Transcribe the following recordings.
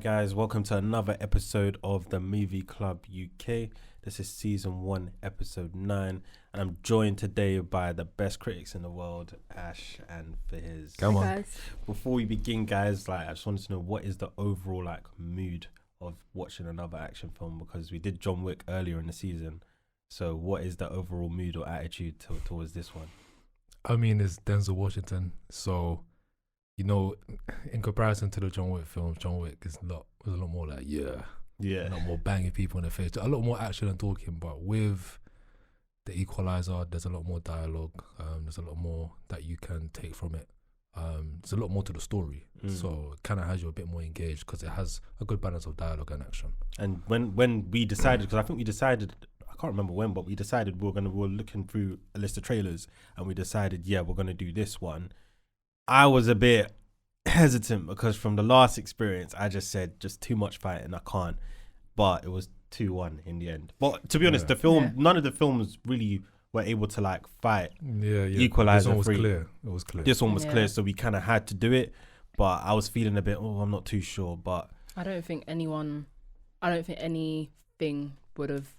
Alright guys, welcome to another episode of the Movie Club UK. This is season 1, episode 9, and I'm joined today by the best critics in the world, Ash and Fahiz. Come on. Guys. Before we begin, guys, I just wanted to know, what is the overall mood of watching another action film? Because we did John Wick earlier in the season. So what is the overall mood or attitude towards this one? I mean, it's Denzel Washington, so in comparison to the John Wick films, John Wick was a lot more a lot more banging people in the face, a lot more action and talking. But with the Equalizer, there's a lot more dialogue. There's a lot more that you can take from it. There's a lot more to the story, so it kind of has you a bit more engaged because it has a good balance of dialogue and action. And when we decided, because I think we decided, I can't remember when, but we decided we were looking through a list of trailers, and we decided, we're gonna do this one. I was a bit hesitant because from the last experience, I just said just too much fighting, I can't. But it was 2-1 in the end. But to be honest, the film, none of the films really were able to fight. Equalizer. This one was clear. It was clear. This one was clear, so we kind of had to do it. But I was feeling a bit, I'm not too sure. But I don't think anything would have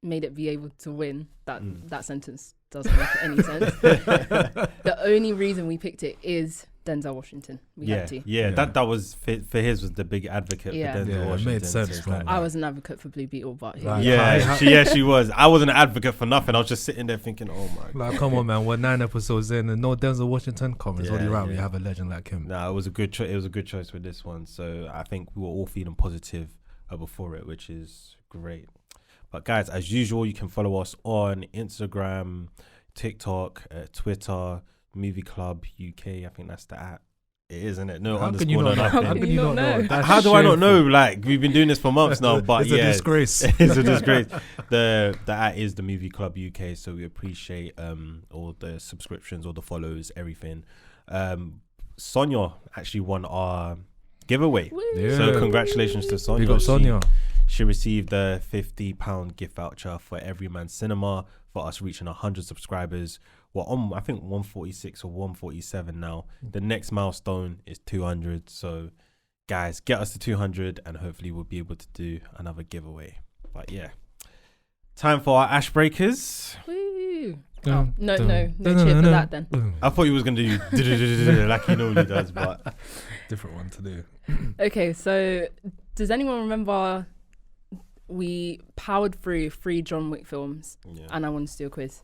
made it be able to win. That sentence doesn't make any sense. The only reason we picked it is Denzel Washington. We had to. That was for his was the big advocate for Denzel Washington. It made sense. So I was an advocate for Blue Beetle, but she was. I wasn't an advocate for nothing. I was just sitting there thinking, oh my God. Come on, man. We're 9 episodes in and no Denzel Washington. It's only right we have a legend like him. Nah, it was a good choice. It was a good choice with this one. So I think we were all feeling positive before it, which is great. But guys, as usual, you can follow us on Instagram, TikTok, Twitter, Movie Club UK. I think that's the @. It is, isn't it? No How underscore. can you not know? Nothing. How can you not know? How do I not know? We've been doing this for months now, but it's a disgrace. It's a disgrace. The @ is the Movie Club UK, so we appreciate all the subscriptions, all the follows, everything. Sonia actually won our giveaway. Yeah. So congratulations to Sonia. We got Sonia. She received a £50 gift voucher for Everyman Cinema for us reaching 100 subscribers. We're on, I think, 146 or 147 now. The next milestone is 200. So, guys, get us to 200 and hopefully we'll be able to do another giveaway. But time for our Ash Breakers. Woo. No cheer for that then. I thought you was going to do like he normally does, but different one to do. Okay, so does anyone remember we powered through 3 John Wick films and I wanted to do a quiz?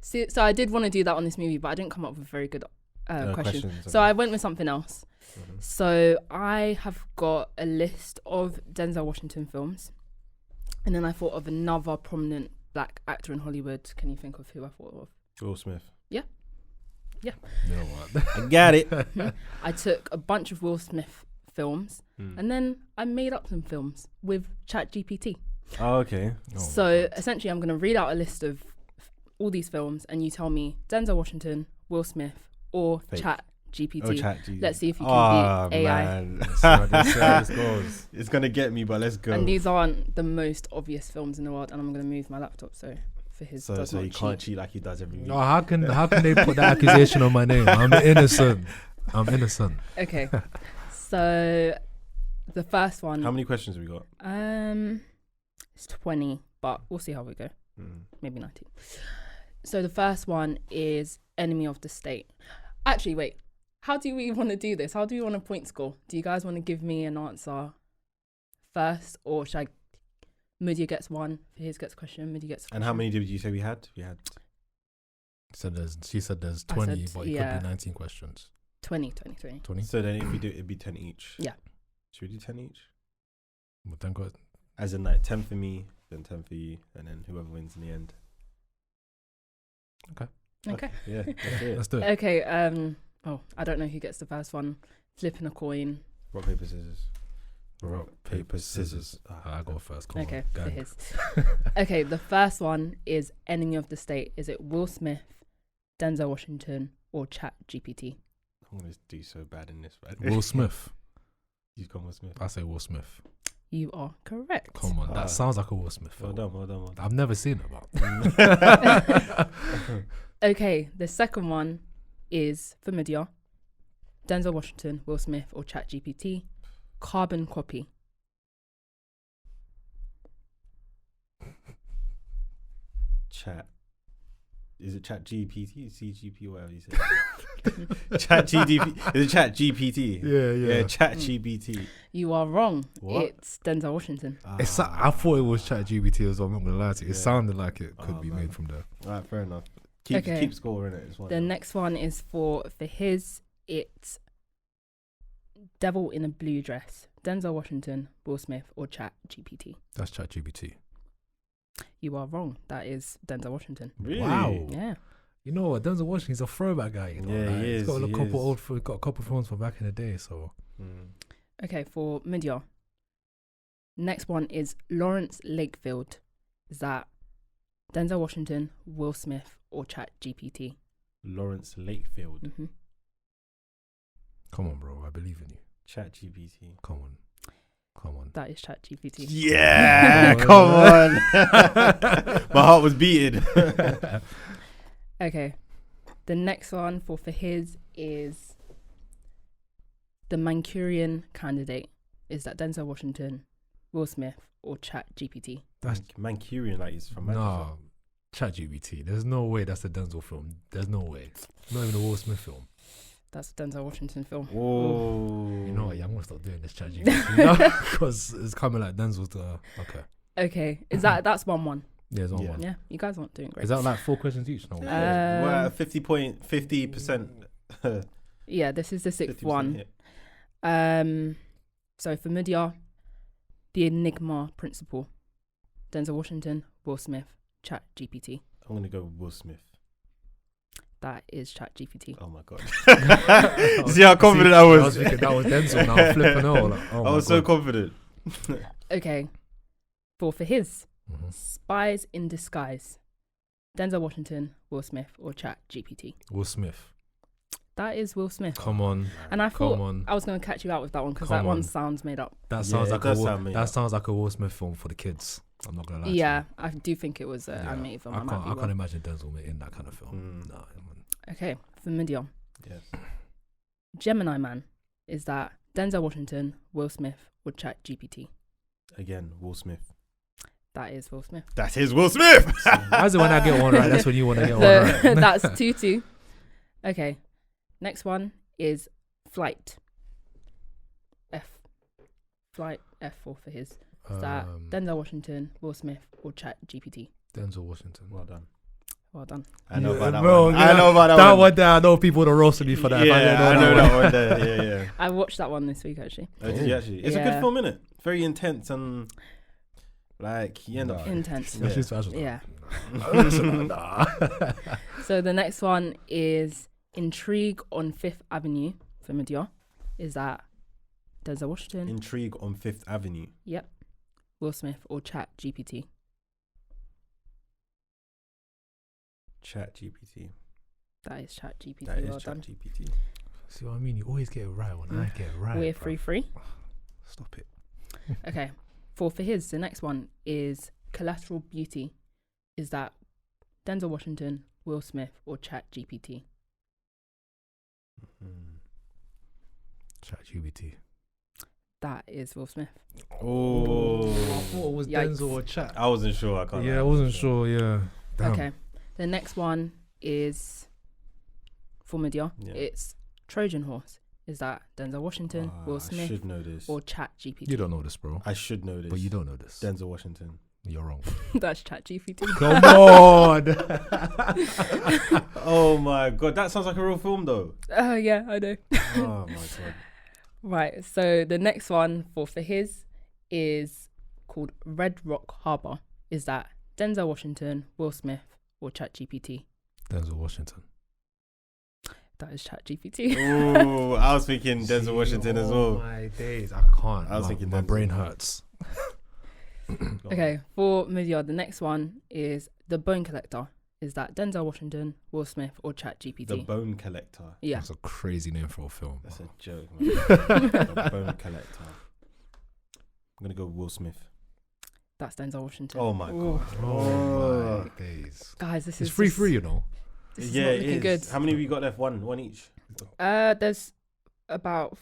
So I did want to do that on this movie, but I didn't come up with very good questions. So I went with something else. So I have got a list of Denzel Washington films, and then I thought of another prominent black actor in Hollywood. Can you think of who I thought of? Will Smith. Yeah. You know what? I got it. I took a bunch of Will Smith films and then I made up some films with ChatGPT. Oh, okay. So essentially I'm going to read out a list of all these films and you tell me Denzel Washington, Will Smith or ChatGPT. Let's see if you can beat AI. Man. It's going to get me, but let's go. And these aren't the most obvious films in the world, and I'm going to move my laptop so he can't cheat like he does every week. No, how can they put that accusation on my name? I'm innocent. Okay. So the first one. How many questions have we got? It's 20, but we'll see how we go. Maybe 19. So the first one is Enemy of the State. Actually, wait. How do we want to do this? How do we want to point score? Do you guys want to give me an answer first, or should I? Mudia gets 1. His gets a question. Mudia gets a question. And how many did you say we had? She said there's 20, but it could be 19 questions. 20. So then if we do, it'd be 10 each. Yeah. Should we do 10 each? Well, thank God. As in 10 for me, then 10 for you, and then whoever wins in the end. Okay. Yeah, let's do it. Okay. I don't know who gets the first one. Flipping a coin. Rock, paper, scissors. Rock, paper, scissors. I go first. Okay, for his. Okay, the first one is Enemy of the State. Is it Will Smith, Denzel Washington, or ChatGPT? I'm going to do so bad in this. Right? Will Smith. You've gone Will Smith. I say Will Smith. You are correct. Come on, that sounds like a Will Smith film. Well done. I've never seen it, but Okay, the second one is for Mudia. Denzel Washington, Will Smith, or ChatGPT? Carbon copy. Chat. Is it Chat GPT? CGP, whatever you say. Chat GDP. Is it Chat GPT? Yeah. Chat GPT. You are wrong. What? It's Denzel Washington. I thought it was ChatGPT as well. I'm not gonna lie to you. It Yeah. sounded like it could be man. made from there. All right, fair enough. Keep scoring it. It's The next one is for his. It's Devil in a Blue Dress. Denzel Washington, Will Smith, or ChatGPT? That's ChatGPT. You are wrong. That is Denzel Washington. Really? Wow. Yeah. You know what? Denzel Washington, he's a throwback guy. You know, Yeah, like, he he's is, got he got a couple films from back in the day. So Okay, for media. Next one is Lawrence Lakefield. Is that Denzel Washington, Will Smith, or ChatGPT? Lawrence Lakefield. Mm-hmm. come on, bro. I believe in you. Chat GPT. Come on. That is ChatGPT. Yeah, come on. My heart was beating. Okay. The next one for his is the Manchurian Candidate. Is that Denzel Washington, Will Smith, or ChatGPT? That's Mancurian, like he's from Manchester. no ChatGPT. There's no way that's a Denzel film. There's no way. Not even a Will Smith film. That's a Denzel Washington film. Whoa. You know what? Yeah, I'm gonna stop doing this ChatGPT because it's coming like Denzel's to. Okay. Okay. Is that's 1-1? Yeah, it's on Yeah. one. Yeah, you guys aren't doing great. Is that like 4 questions each? No. Yeah. We're at 50%. Yeah, this is the 6th one. hit. So for media, the Enigma Principle. Denzel Washington, Will Smith, ChatGPT. I'm gonna go Will Smith. That is ChatGPT. Oh my god. See how confident I was. I was thinking that was Denzel. Now I'm flipping out. Like, oh I was so confident. Okay. For his Mhm. Spies in Disguise. Denzel Washington, Will Smith, or ChatGPT. Will Smith. That is Will Smith. Come on. And I Come thought on. I was going to catch you out with that one because Come that one on. sounds made up. That sounds Yeah, like it does sound made that up. sounds like a Will Smith film for the kids. I'm not gonna lie. Yeah, to I do think it was you. animated film. I might can't. be I can't wrong. imagine Denzel in that kind of film. Mm. No, man. Okay, for media. Yes. Gemini Man. Is that Denzel Washington, Will Smith, or ChatGPT? Again, Will Smith. That is Will Smith. That is Will Smith. Why is it when I get one right? That's when you want to get one So right. that's 2-2. Okay, next one is Flight. Flight F4 for his. Is that Denzel Washington, Will Smith, or ChatGPT? Denzel Washington. Well done. Well done. I know about that bro, one. yeah, I know about that, that one. one there. I know people would have roasted me for that. if I didn't Yeah, I know that that one there. Yeah. I watched that one this week actually. Oh, did you actually? It's a Yeah. good film, innit? Very intense and like you end up. Nah. Intense. Yeah. She's special. Yeah. Nah. So the next one is Intrigue on Fifth Avenue for media. Is that Denzel Washington? Intrigue on Fifth Avenue. Yep. Will Smith or ChatGPT? Chat GPT. That is ChatGPT. That Well is done. Chat GPT. See what I mean? You always get it right when I get it right. We're bro. 3-3. Stop it. Okay. For his, the next one is Collateral Beauty. Is that Denzel Washington, Will Smith, or ChatGPT? ChatGPT. That is Will Smith. Oh. I thought it was Yikes. Denzel or Chat. I wasn't sure. I can't. Yeah, lie, I wasn't sure. Yeah. Damn. Okay. The next one is for media. Yeah. It's Trojan Horse. Is that Denzel Washington, Will I Smith, should know this. or ChatGPT? You don't know this, bro. I should know this. But you don't know this. Denzel Washington. You're wrong. That's ChatGPT. Come on. Oh my god, that sounds like a real film though. Yeah, I know. Oh my god. Right. So the next one for his is called Red Rock Harbor. Is that Denzel Washington, Will Smith, or ChatGPT? Denzel Washington. That is ChatGPT. Oh, I was thinking Denzel Washington as Oh well. my days. I can't. I was thinking my Denzel. brain hurts. Okay. For media, the next one is The Bone Collector. Is that Denzel Washington, Will Smith, or ChatGPT? The Bone Collector. Yeah. That's a crazy name for a film. That's a joke, man. The Bone Collector. I'm gonna go Will Smith. That's Denzel Washington. Oh my Ooh. god. Oh my days. Guys, this is It's 3-3, you know. This is Yeah, not it looking is. good. How many have we got left? One each. There's about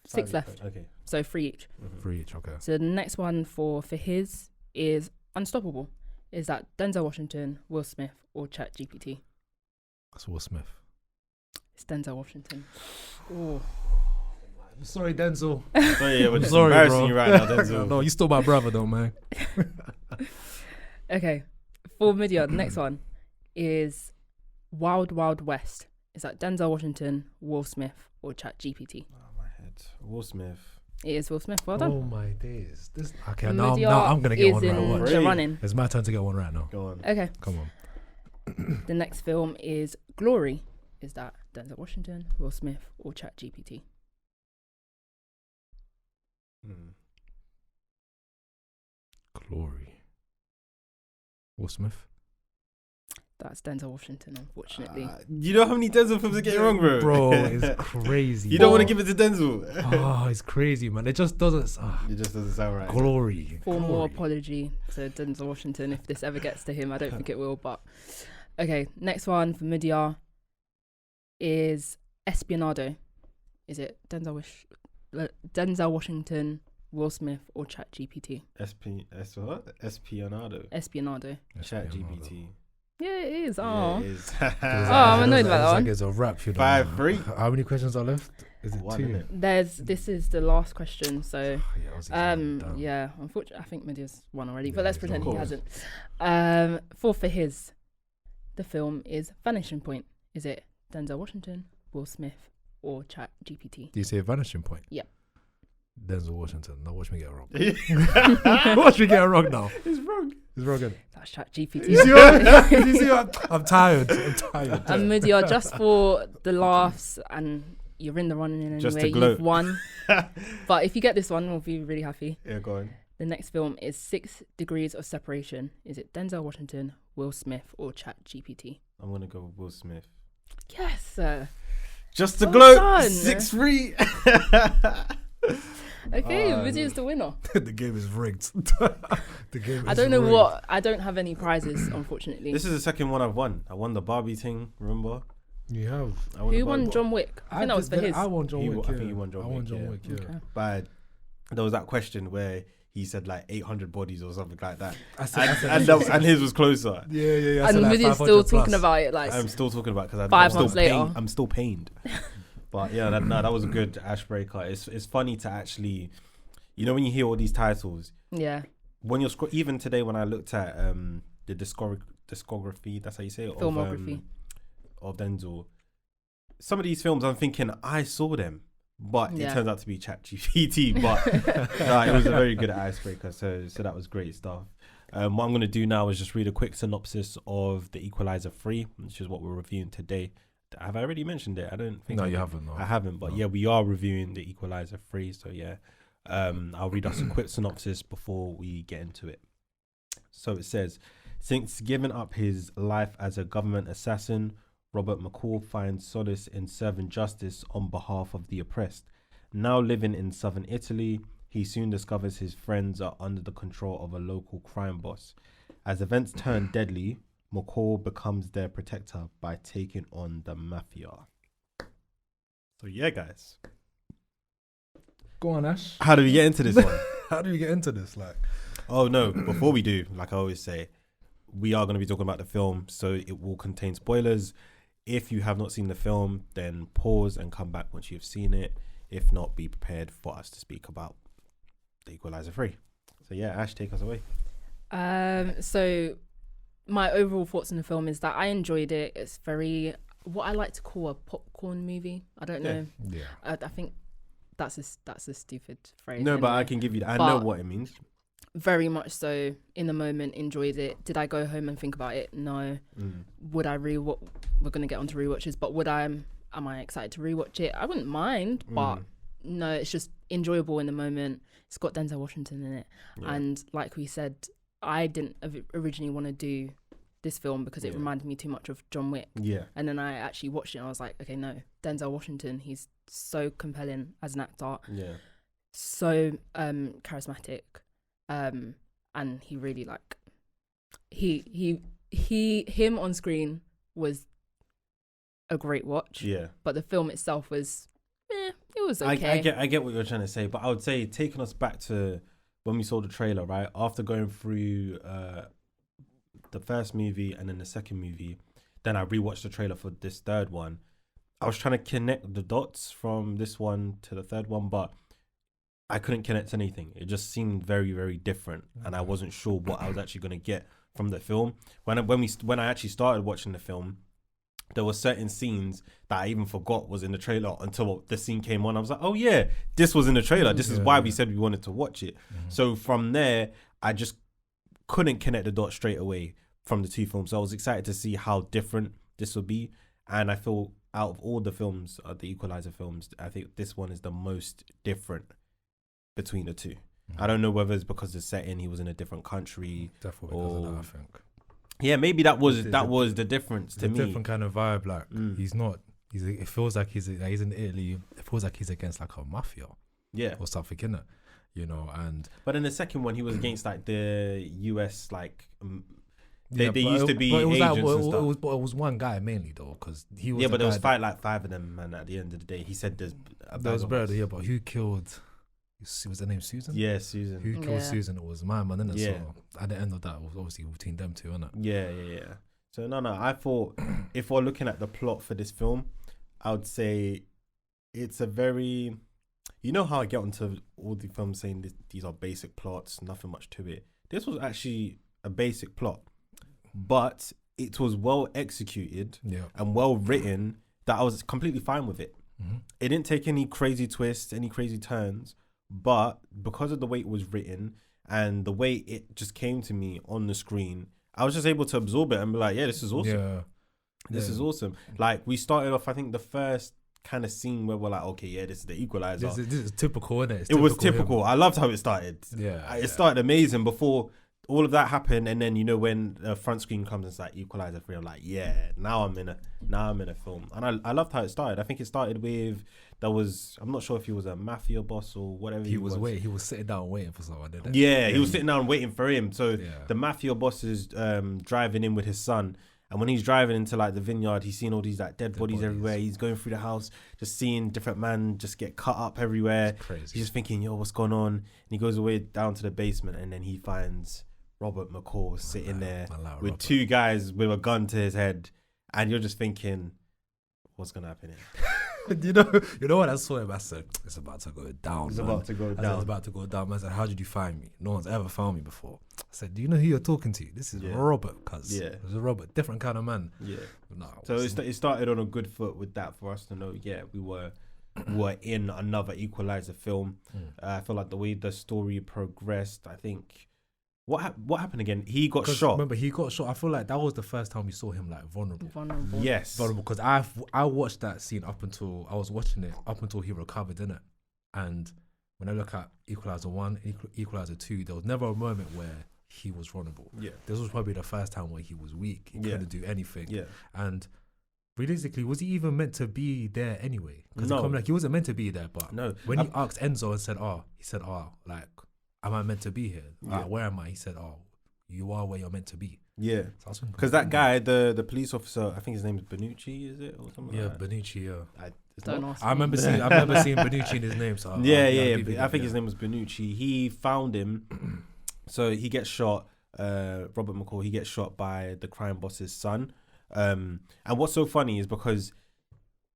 six left. Okay. So 3 each. Mm-hmm. 3 each, okay. So the next one for his is Unstoppable. Is that Denzel Washington, Will Smith, or ChatGPT? That's Will Smith. It's Denzel Washington. Oh. Sorry, Denzel. Sorry, yeah, we're just Sorry, embarrassing bro. you right now, Denzel. No, you still my brother though, man. Okay. For media, the next one is Wild Wild West. Is that Denzel Washington, Will Smith, or ChatGPT? Oh, my head. Will Smith. It is Will Smith. Well done. Oh my days. Okay, Media now I'm gonna get one is right. in Watch. the running. It's my turn to get one right now. Go on. Okay. Come on. The next film is Glory. Is that Denzel Washington, Will Smith, or ChatGPT? Glory. Will Smith. That's Denzel Washington, unfortunately. You know how many Denzel films are getting wrong, bro? Bro, it's crazy. You don't want to give it to Denzel. Oh, it's crazy, man. It just doesn't. It just doesn't sound right. Glory. For more apology to Denzel Washington if this ever gets to him. I don't think it will, but okay. Next one for media is Espionado. Is it Denzel Washington, Will Smith, or ChatGPT? Espionado. Espionado. ChatGPT. Yeah, it is. Yeah, Oh, it is. I'm annoyed about that one. It's a wrap. 5-3. How many questions are left? Is it One, 2? innit? This is the last question. So, Damn. yeah, unfortunately, I think Media's won already, Yeah, but let's he's pretend won. he hasn't. For his, the film is Vanishing Point. Is it Denzel Washington, Will Smith, or ChatGPT? Do you say Vanishing Point? Yep. Denzel Washington. Now watch me get it wrong. Watch me get it wrong now. It's wrong. It's wrong again. That's ChatGPT. You see what? I'm tired. And Media, just for the laughs, and you're in the running anyway, Just to gloat. you've won. But if you get this one, we'll be really happy. Yeah, go on. The next film is 6 Degrees of Separation. Is it Denzel Washington, Will Smith, or ChatGPT? I'm going to go with Will Smith. Yes. Just to Well gloat. done. 6-3. Okay, Media is the winner. The game is rigged. The game is I don't know rigged. what. I don't have any prizes, unfortunately. This is the second one I've won. I won the Barbie thing, remember? You have. I won the Who won Barbie- John Wick? I think that was for his. I won John He Wick. won- I yeah. think he won John I won Wick, John yeah. Wick. Yeah. Okay. But there was that question where he said like 800 bodies or something like that. I said, And his was closer. yeah. I And said like Media's 500 still plus. talking about it like I'm still talking about because 5 months later. I'm still pained. But yeah, that was a good ashbreaker. It's funny to actually, you know, when you hear all these titles, yeah. when you're even today when I looked at the discography, that's how you say it, Filmography. of Denzel. Some of these films I'm thinking I saw them, but it Yeah. turns out to be ChatGPT. But it was a very good icebreaker. So that was great stuff. What I'm going to do now is just read a quick synopsis of the Equalizer 3, which is what we're reviewing today. Have I already mentioned it? I don't think. No, you haven't. No. I haven't, but No. yeah, we are reviewing the Equalizer 3. So yeah, I'll read us a quick synopsis before we get into it. So it says, since giving up his life as a government assassin, Robert McCall finds solace in serving justice on behalf of the oppressed. Now living in southern Italy, he soon discovers his friends are under the control of a local crime boss. As events turn deadly, McCall becomes their protector by taking on the mafia. So yeah, guys. Go on, Ash. How do we get into this one? How do we get into this? Like, Oh no, before we do, like I always say, we are going to be talking about the film, so it will contain spoilers. If you have not seen the film, then pause and come back once you've seen it. If not, be prepared for us to speak about the Equalizer 3. So yeah, Ash, take us away. So my overall thoughts on the film is that I enjoyed it. It's very what I like to call a popcorn movie. I don't know. yeah. I think that's a stupid phrase. No, but anyway. I can give you that. I But- know what it means. Very much so. In the moment, enjoyed it. Did I go home and think about it? No. Would I rewatch? We're gonna get onto rewatches, but am I excited to rewatch it? I wouldn't mind, but no, it's just enjoyable in the moment. It's got Denzel Washington in it, Yeah. and like we said, I didn't originally want to do this film because it reminded me too much of John Wick. Yeah. And then I actually watched it and I was like, okay, no, Denzel Washington, he's so compelling as an actor, Yeah. so charismatic, and he really like him on screen was a great watch. Yeah. But the film itself was it was okay. I get what you're trying to say, but I would say taking us back to when we saw the trailer, right? After going through the first movie and then the second movie, then I rewatched the trailer for this third one. I was trying to connect the dots from this one to the third one, but I couldn't connect anything. It just seemed very, very different, and I wasn't sure what I was actually going to get from the film. When I actually started watching the film, there were certain scenes that I even forgot was in the trailer until the scene came on. I was like, oh yeah, this was in the trailer. This is why we said we wanted to watch it. So from there, I just couldn't connect the dots straight away from the two films. So I was excited to see how different this would be, and I feel out of all the films, the Equalizer films, I think this one is the most different between the two. I don't know whether it's because the setting, he was in a different country. Definitely because of that, I think. Yeah, maybe that was the difference to me. Different kind of vibe. Like he's not. It feels like he's in Italy. It feels like he's against like a mafia. Yeah, or something, innit? You know, and but in the second one, he was against like the US, like they used to be agents and stuff. But it was one guy mainly though, because he was. Yeah, but there was like five of them, and at the end of the day, he said there was better. Yeah, but who killed? Was her name Susan? Yeah, Susan. Who killed Susan? It was my man, innit? Yeah. So at the end of that, it was obviously between them two, innit? Yeah. So no, I thought if we're looking at the plot for this film, I would say it's a very, you know how I get onto all the films saying these are basic plots, nothing much to it. This was actually a basic plot, but it was well executed and well written that I was completely fine with it. It didn't take any crazy twists, any crazy turns. But because of the way it was written and the way it just came to me on the screen, I was just able to absorb it and be like, yeah, this is awesome. Yeah. This is awesome. Like, we started off, I think, the first kind of scene where we're like, okay, yeah, this is the Equalizer. This is typical, isn't it? It was typical. I loved how it started. It started amazing before all of that happened, and then, you know, when the front screen comes and it's like Equalizer 3, I'm like, yeah, now I'm in a film. And I loved how it started. I think it started with, I'm not sure if he was a mafia boss or whatever he was. He was sitting down waiting for someone, didn't he? Yeah, he was sitting down waiting for him. So the mafia boss is driving in with his son. And when he's driving into like the vineyard, he's seeing all these like dead bodies everywhere. He's going through the house, just seeing different men just get cut up everywhere. He's just thinking, yo, what's going on? And he goes away down to the basement, and then he finds Robert McCall sitting there with two guys with a gun to his head, and you're just thinking, what's gonna happen here? you know what I saw him? I said, it's about to go down. It's about to go down. I said, how did you find me? No one's ever found me before. I said, do you know who you're talking to? This is Robert, cuz. Yeah. It's a Robert, different kind of man. Yeah. No, so it started on a good foot with that for us to know, we were in another Equalizer film. I feel like the way the story progressed, I think. What happened again? He got shot. Remember, he got shot. I feel like that was the first time we saw him like vulnerable. Yes. Vulnerable, because I watched that scene up until he recovered, innit? And when I look at Equalizer 1, Equalizer 2, there was never a moment where he was vulnerable. Yeah. This was probably the first time where he was weak. He couldn't do anything. Yeah. And realistically, was he even meant to be there anyway? No. Like, he wasn't meant to be there, but when he asked Enzo and said, like, am I meant to be here? Where am I? He said, oh, you are where you're meant to be. Yeah. Because that guy, the police officer, I think his name is Benucci, is it? Or something like that? Benucci, yeah. I remember seeing Benucci in his name. So I think his name was Benucci. He found him. So he gets shot, Robert McCall, he gets shot by the crime boss's son. And what's so funny is because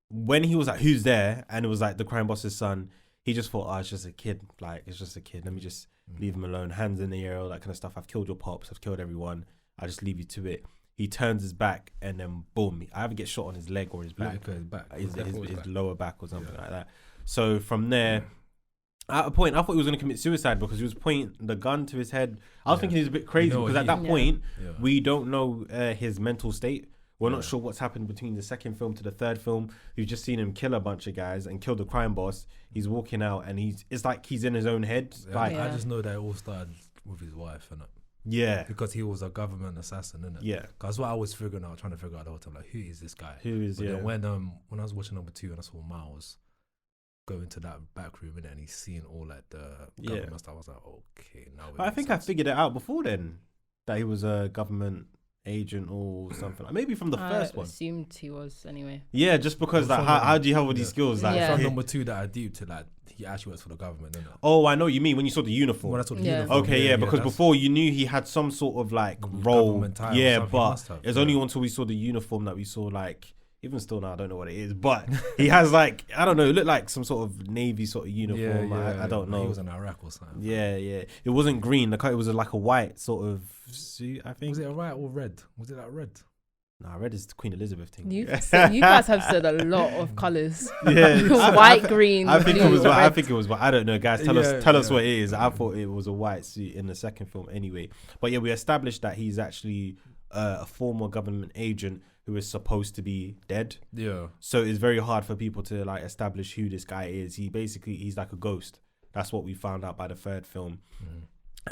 when he was like, who's there? And it was like the crime boss's son, he just thought, it's just a kid. Like, it's just a kid. Let me just leave him alone. Hands in the air, all that kind of stuff. I've killed your pops. I've killed everyone. I'll just leave you to it. He turns his back and then boom. I either get shot on his leg or his back. His lower back or something like that. So from there, at a point, I thought he was going to commit suicide because he was pointing the gun to his head. I was thinking he was a bit crazy because at that point, we don't know his mental state. We're not sure what's happened between the second film to the third film. We've just seen him kill a bunch of guys and kill the crime boss. He's walking out and it's like he's in his own head. I just know that it all started with his wife, innit? Yeah. Because he was a government assassin, innit? Yeah. That's what I was trying to figure out the whole time. Like, who is this guy? Then when I was watching number 2 and I saw Miles go into that back room and he's seeing all like the government stuff, I was like, okay, now. But I think I figured it out before then that he was a government agent or something. Maybe from the first one. I assumed he was anyway. Yeah, just because like how do you have all these skills? Like Yeah. From number 2 that I deep to like he actually works for the government. Isn't it? Oh, I know what you mean when you saw the uniform. When I saw the Yeah. uniform, Okay, yeah, because before you knew he had some sort of like role. government title or Yeah, something, he but must have, it's only until we saw the uniform that we saw like. Even still now, I don't know what it is, but he has like, I don't know, it looked like some sort of Navy sort of uniform. I don't know. He was in Iraq or something. Yeah. It wasn't green. It was like a white sort of suit, I think. Was it a white or red? Was it like red? Nah, red is the Queen Elizabeth thing. You guys have said a lot of colours. Yeah. White, green, I think blue, it was. red. I think it was. I don't know, guys. Tell us what it is. I Yeah. thought it was a white suit in the second film, anyway. But yeah, we established that he's actually a former government agent who is supposed to be dead. Yeah. So it's very hard for people to like establish who this guy is. He's like a ghost. That's what we found out by the third film.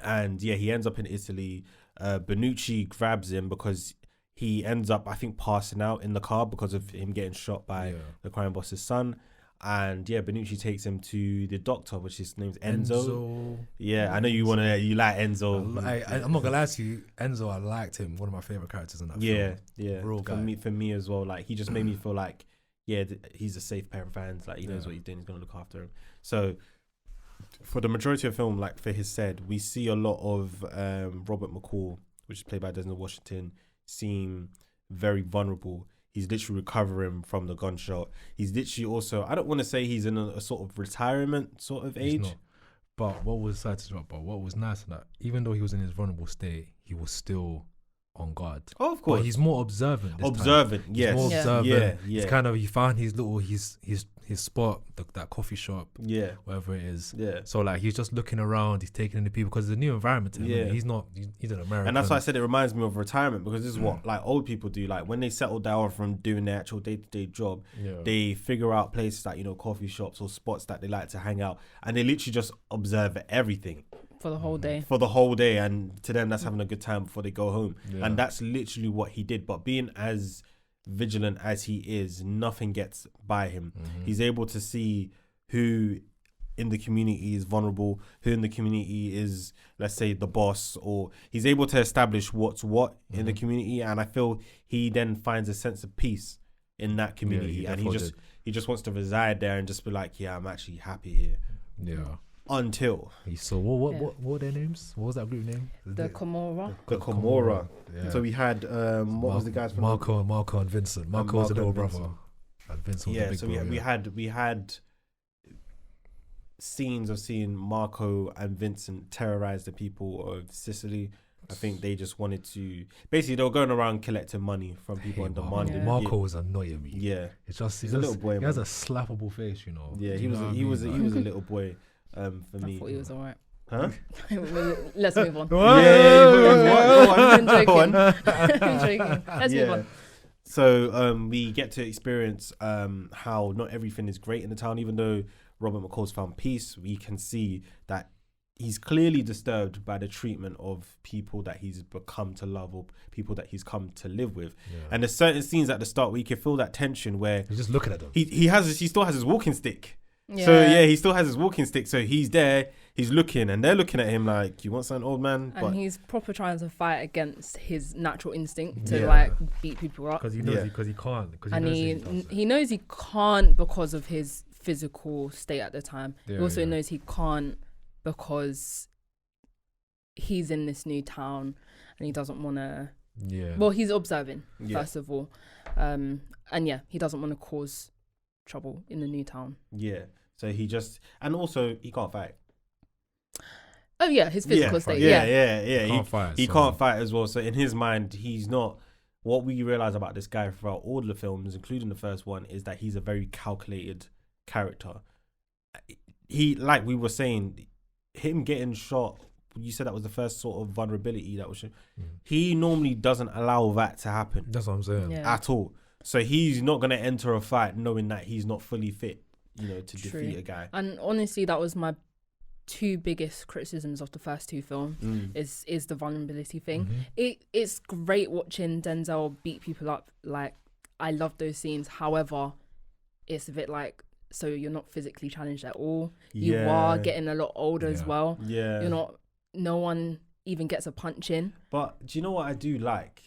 And yeah, he ends up in Italy. Benucci grabs him because he ends up, I think, passing out in the car because of him getting shot by the crime boss's son. And yeah, Benucci takes him to the doctor, which his name's Enzo. Yeah, I know you like Enzo. I'm not gonna lie to you, Enzo. I liked him. One of my favorite characters in that film. Yeah. Real guy. For me as well. Like he just made me feel like, he's a safe pair of hands. Like he knows what he's doing. He's gonna look after him. So for the majority of the film, like for his said, we see a lot of Robert McCall, which is played by Denzel Washington, seem very vulnerable. He's literally recovering from the gunshot. He's literally also, I don't want to say he's in a sort of retirement sort of age. Not. But what was nice in that, even though he was in his vulnerable state, he was still on guard. Oh, of course. But he's more observant. Yes. He's more observant. Yeah. It's kind of, he found his little, his spot, that coffee shop. Yeah. Whatever it is. Yeah. So like, he's just looking around, he's taking in the people because it's a new environment to him. Yeah. He's an American. And that's why I said it reminds me of retirement, because this is what like old people do. Like when they settle down from doing their actual day-to-day job, they figure out places like, coffee shops or spots that they like to hang out, and they literally just observe everything. For the whole day. And to them, that's having a good time before they go home. Yeah. And that's literally what he did. But being as vigilant as he is, nothing gets by him. He's able to see who in the community is vulnerable, who in the community is, let's say, the boss, or he's able to establish what's what in the community. And I feel he then finds a sense of peace in that community. And he just wants to reside there and just be like, yeah, I'm actually happy here. Yeah. Until so what were their names? What was that group name? The Camorra. The Camorra. Yeah. So we had what was the guys from Marco and Vincent. Marco was the little brother, and Vincent was the big brother. we had scenes of seeing Marco and Vincent terrorize the people of Sicily. I think they just wanted to. Basically, they were going around collecting money from people and demanding. Marco was annoying me. Yeah, it's just he's a little boy. He has a slappable face, Yeah, he was a little boy. For me, I thought he was alright. Huh? Let's move on. I'm joking. Let's move on. So we get to experience how not everything is great in the town. Even though Robert McCall's found peace, we can see that he's clearly disturbed by the treatment of people that he's become to love or people that he's come to live with. And there's certain scenes at the start where you can feel that tension where he's just looking at them. He still has his walking stick. So he still has his walking stick. So he's there, he's looking, and they're looking at him like, "You want something, old man?" And he's proper trying to fight against his natural instinct to like beat people up. Because he knows he can't. He knows he can't because of his physical state at the time. He also knows he can't because he's in this new town and he doesn't want to. Well, he's observing first of all, and he doesn't want to cause trouble in the new town. So he just, and also he can't fight. Oh yeah, his physical state. He can't fight as well. So in his mind, he's not. What we realize about this guy throughout all the films, including the first one, is that he's a very calculated character. He, like we were saying, him getting shot. You said that was the first sort of vulnerability that was. He normally doesn't allow that to happen. That's what I'm saying. At all. So he's not going to enter a fight knowing that he's not fully fit, to defeat a guy. And honestly, that was my two biggest criticisms of the first two films is the vulnerability thing. It's great watching Denzel beat people up. Like, I love those scenes. However, it's a bit like, so you're not physically challenged at all. You are getting a lot older as well. You're not, no one even gets a punch in. But do you know what I do like?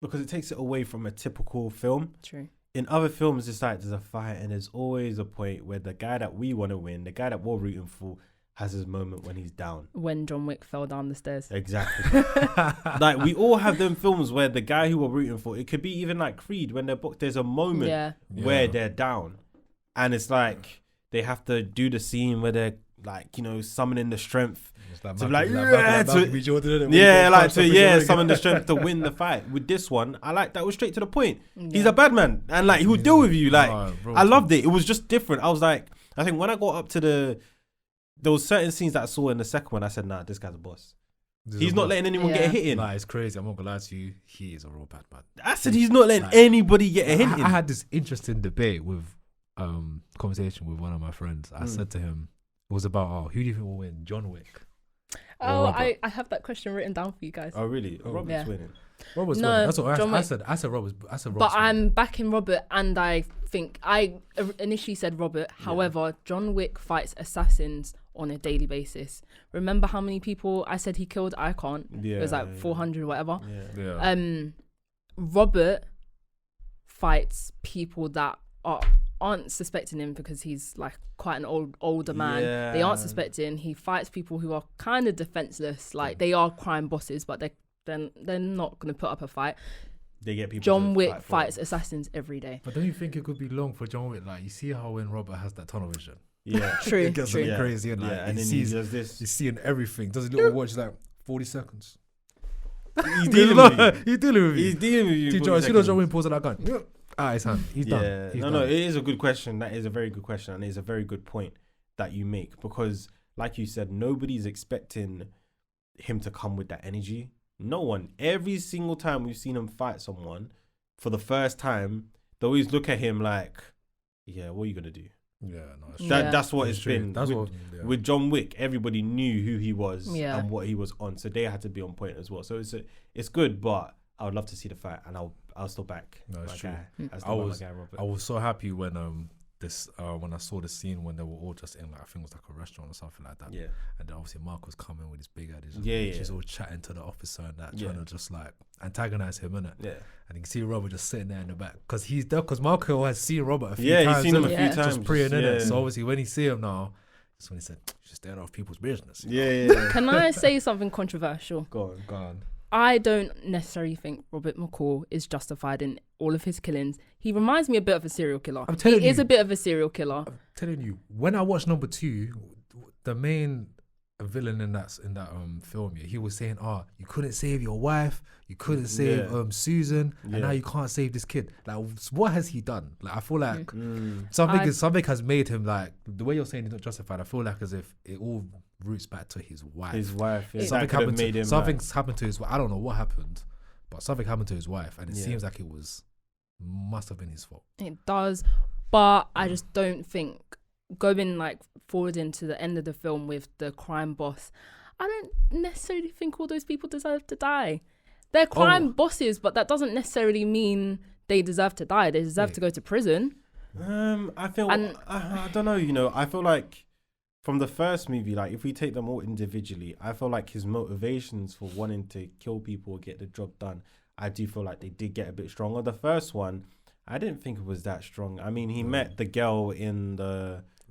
because it takes it away from a typical film. True. In other films, it's like there's a fight and there's always a point where the guy that we want to win, the guy that we're rooting for, has his moment when he's down. When John Wick fell down the stairs. Exactly. Like, we all have them films where the guy who we're rooting for, it could be even like Creed, when there's a moment where they're down. And it's like, they have to do the scene where they're like, you know, summoning the strength. Like to summon the strength to win the fight. With this one, I like that was straight to the point. He's a bad man. And like, he would deal with you. Like, I loved it. It was just different. I was like, I think when I got up to there was certain scenes that I saw in the second one, I said, nah, this guy's a boss. He's not letting anyone get a hit in. Nah, it's crazy. I'm not gonna lie to you. He is a real bad man. I said he's not letting anybody get a hit in. I had this interesting debate with conversation with one of my friends. I said to him, it was about, who do you think will win, John Wick? I have that question written down for you guys. Oh, really? Robert's winning. Robert's winning. That's what I said. I said Robert's but I'm backing Robert, and I think I initially said Robert. However, John Wick fights assassins on a daily basis. Remember how many people I said he killed? I can't. It was like 400 or whatever. Robert fights people that aren't suspecting him because he's like quite an older man. They aren't suspecting. He fights people who are kind of defenseless. Like, they are crime bosses, but they're not going to put up a fight. They get people. John Wick fights assassins every day. But don't you think it could be long for John Wick? Like, you see how when Robert has that tunnel vision. Yeah, true. It gets crazy, and and then he does this. He's seeing everything. Does a little watch like 40 seconds. He's dealing with you. He's dealing with you. He's dealing with you. As soon as John Wick pulls out that gun, his hand. He's done. No, it is a good question. That is a very good question, and it's a very good point that you make, because, like you said, nobody's expecting him to come with that energy. No one. Every single time we've seen him fight someone for the first time, they always look at him like, "Yeah, what are you gonna do?" Yeah, no, that's what it's been. That's with John Wick, everybody knew who he was and what he was on, so they had to be on point as well. So it's good, but I would love to see the fight, and I'll still back my guy. I was so happy when when I saw the scene when they were all just in, like, I think it was like a restaurant or something like that. Yeah. And then obviously Mark was coming with his big head. He's all chatting to the officer and that, trying to just like antagonize him, innit? Yeah. And you can see Robert just sitting there in the back because Marco has seen Robert a few times. Yeah, he's seen him a few times. Just preying in it. So obviously when he see him now, that's when he said, just staying off people's business. Yeah. Can I say something controversial? Go on. I don't necessarily think Robert McCall is justified in all of his killings. He reminds me a bit of a serial killer. He is a bit of a serial killer. I'm telling you, when I watched number 2, the main villain in that film, he was saying, you couldn't save your wife, you couldn't save Susan, and now you can't save this kid. Like, what has he done? Like, I feel like something has made him, like, the way you're saying he's not justified, I feel like as if it all roots back to his wife. Something happened to his wife. I don't know what happened, but something happened to his wife, and it seems like must have been his fault. It does, but I just don't think, going like forward into the end of the film with the crime boss, I don't necessarily think all those people deserve to die. They're crime bosses, but that doesn't necessarily mean they deserve to die. They deserve to go to prison. I feel, I don't know, I feel like from the first movie, like, if we take them all individually, I feel like his motivations for wanting to kill people or get the job done, I do feel like they did get a bit stronger. The first one, I didn't think it was that strong. I mean, he met the girl in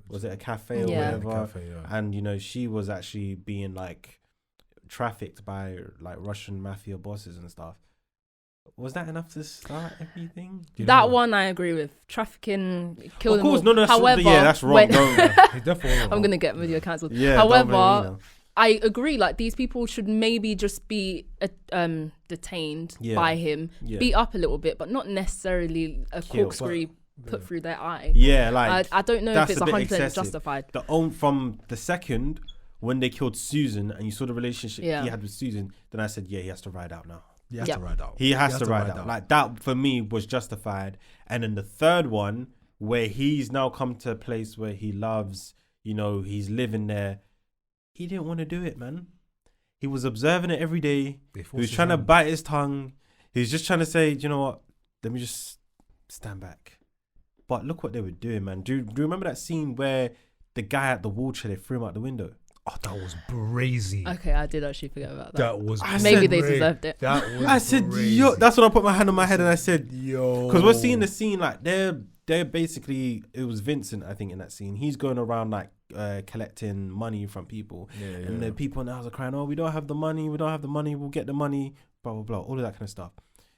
was it a cafe or whatever? And, she was actually being, like, trafficked by, like, Russian mafia bosses and stuff. Was that enough to start everything? That one I agree with. Trafficking, kill them all. No, however, that's wrong. I'm going to get video cancelled. Yeah, however, I agree, like, these people should maybe just be detained by him, beat up a little bit, but not necessarily a corkscrew put through their eye. Yeah, like, I don't know if it's 100% justified. From the second, when they killed Susan and you saw the relationship he had with Susan, then I said, he has to ride out now. He has to ride out. He has to ride out. Like, that for me was justified. And then the third one, where he's now come to a place where he loves, he's living there. He didn't want to do it, man. He was observing it every day. He was trying to bite his tongue. He was just trying to say, you know what? Let me just stand back. But look what they were doing, man. Do you remember that scene where the guy at the wheelchair, they threw him out the window? Oh, that was brazy. Okay, I did actually forget about that. That was maybe they deserved it. That was I said, brazy. yo, that's when I put my hand on my head and I said, yo, because we're seeing the scene like they're basically, it was Vincent, I think, in that scene. He's going around like collecting money from people, and the people in the house are crying, "Oh, we don't have the money. We'll get the money." Blah blah blah, all of that kind of stuff.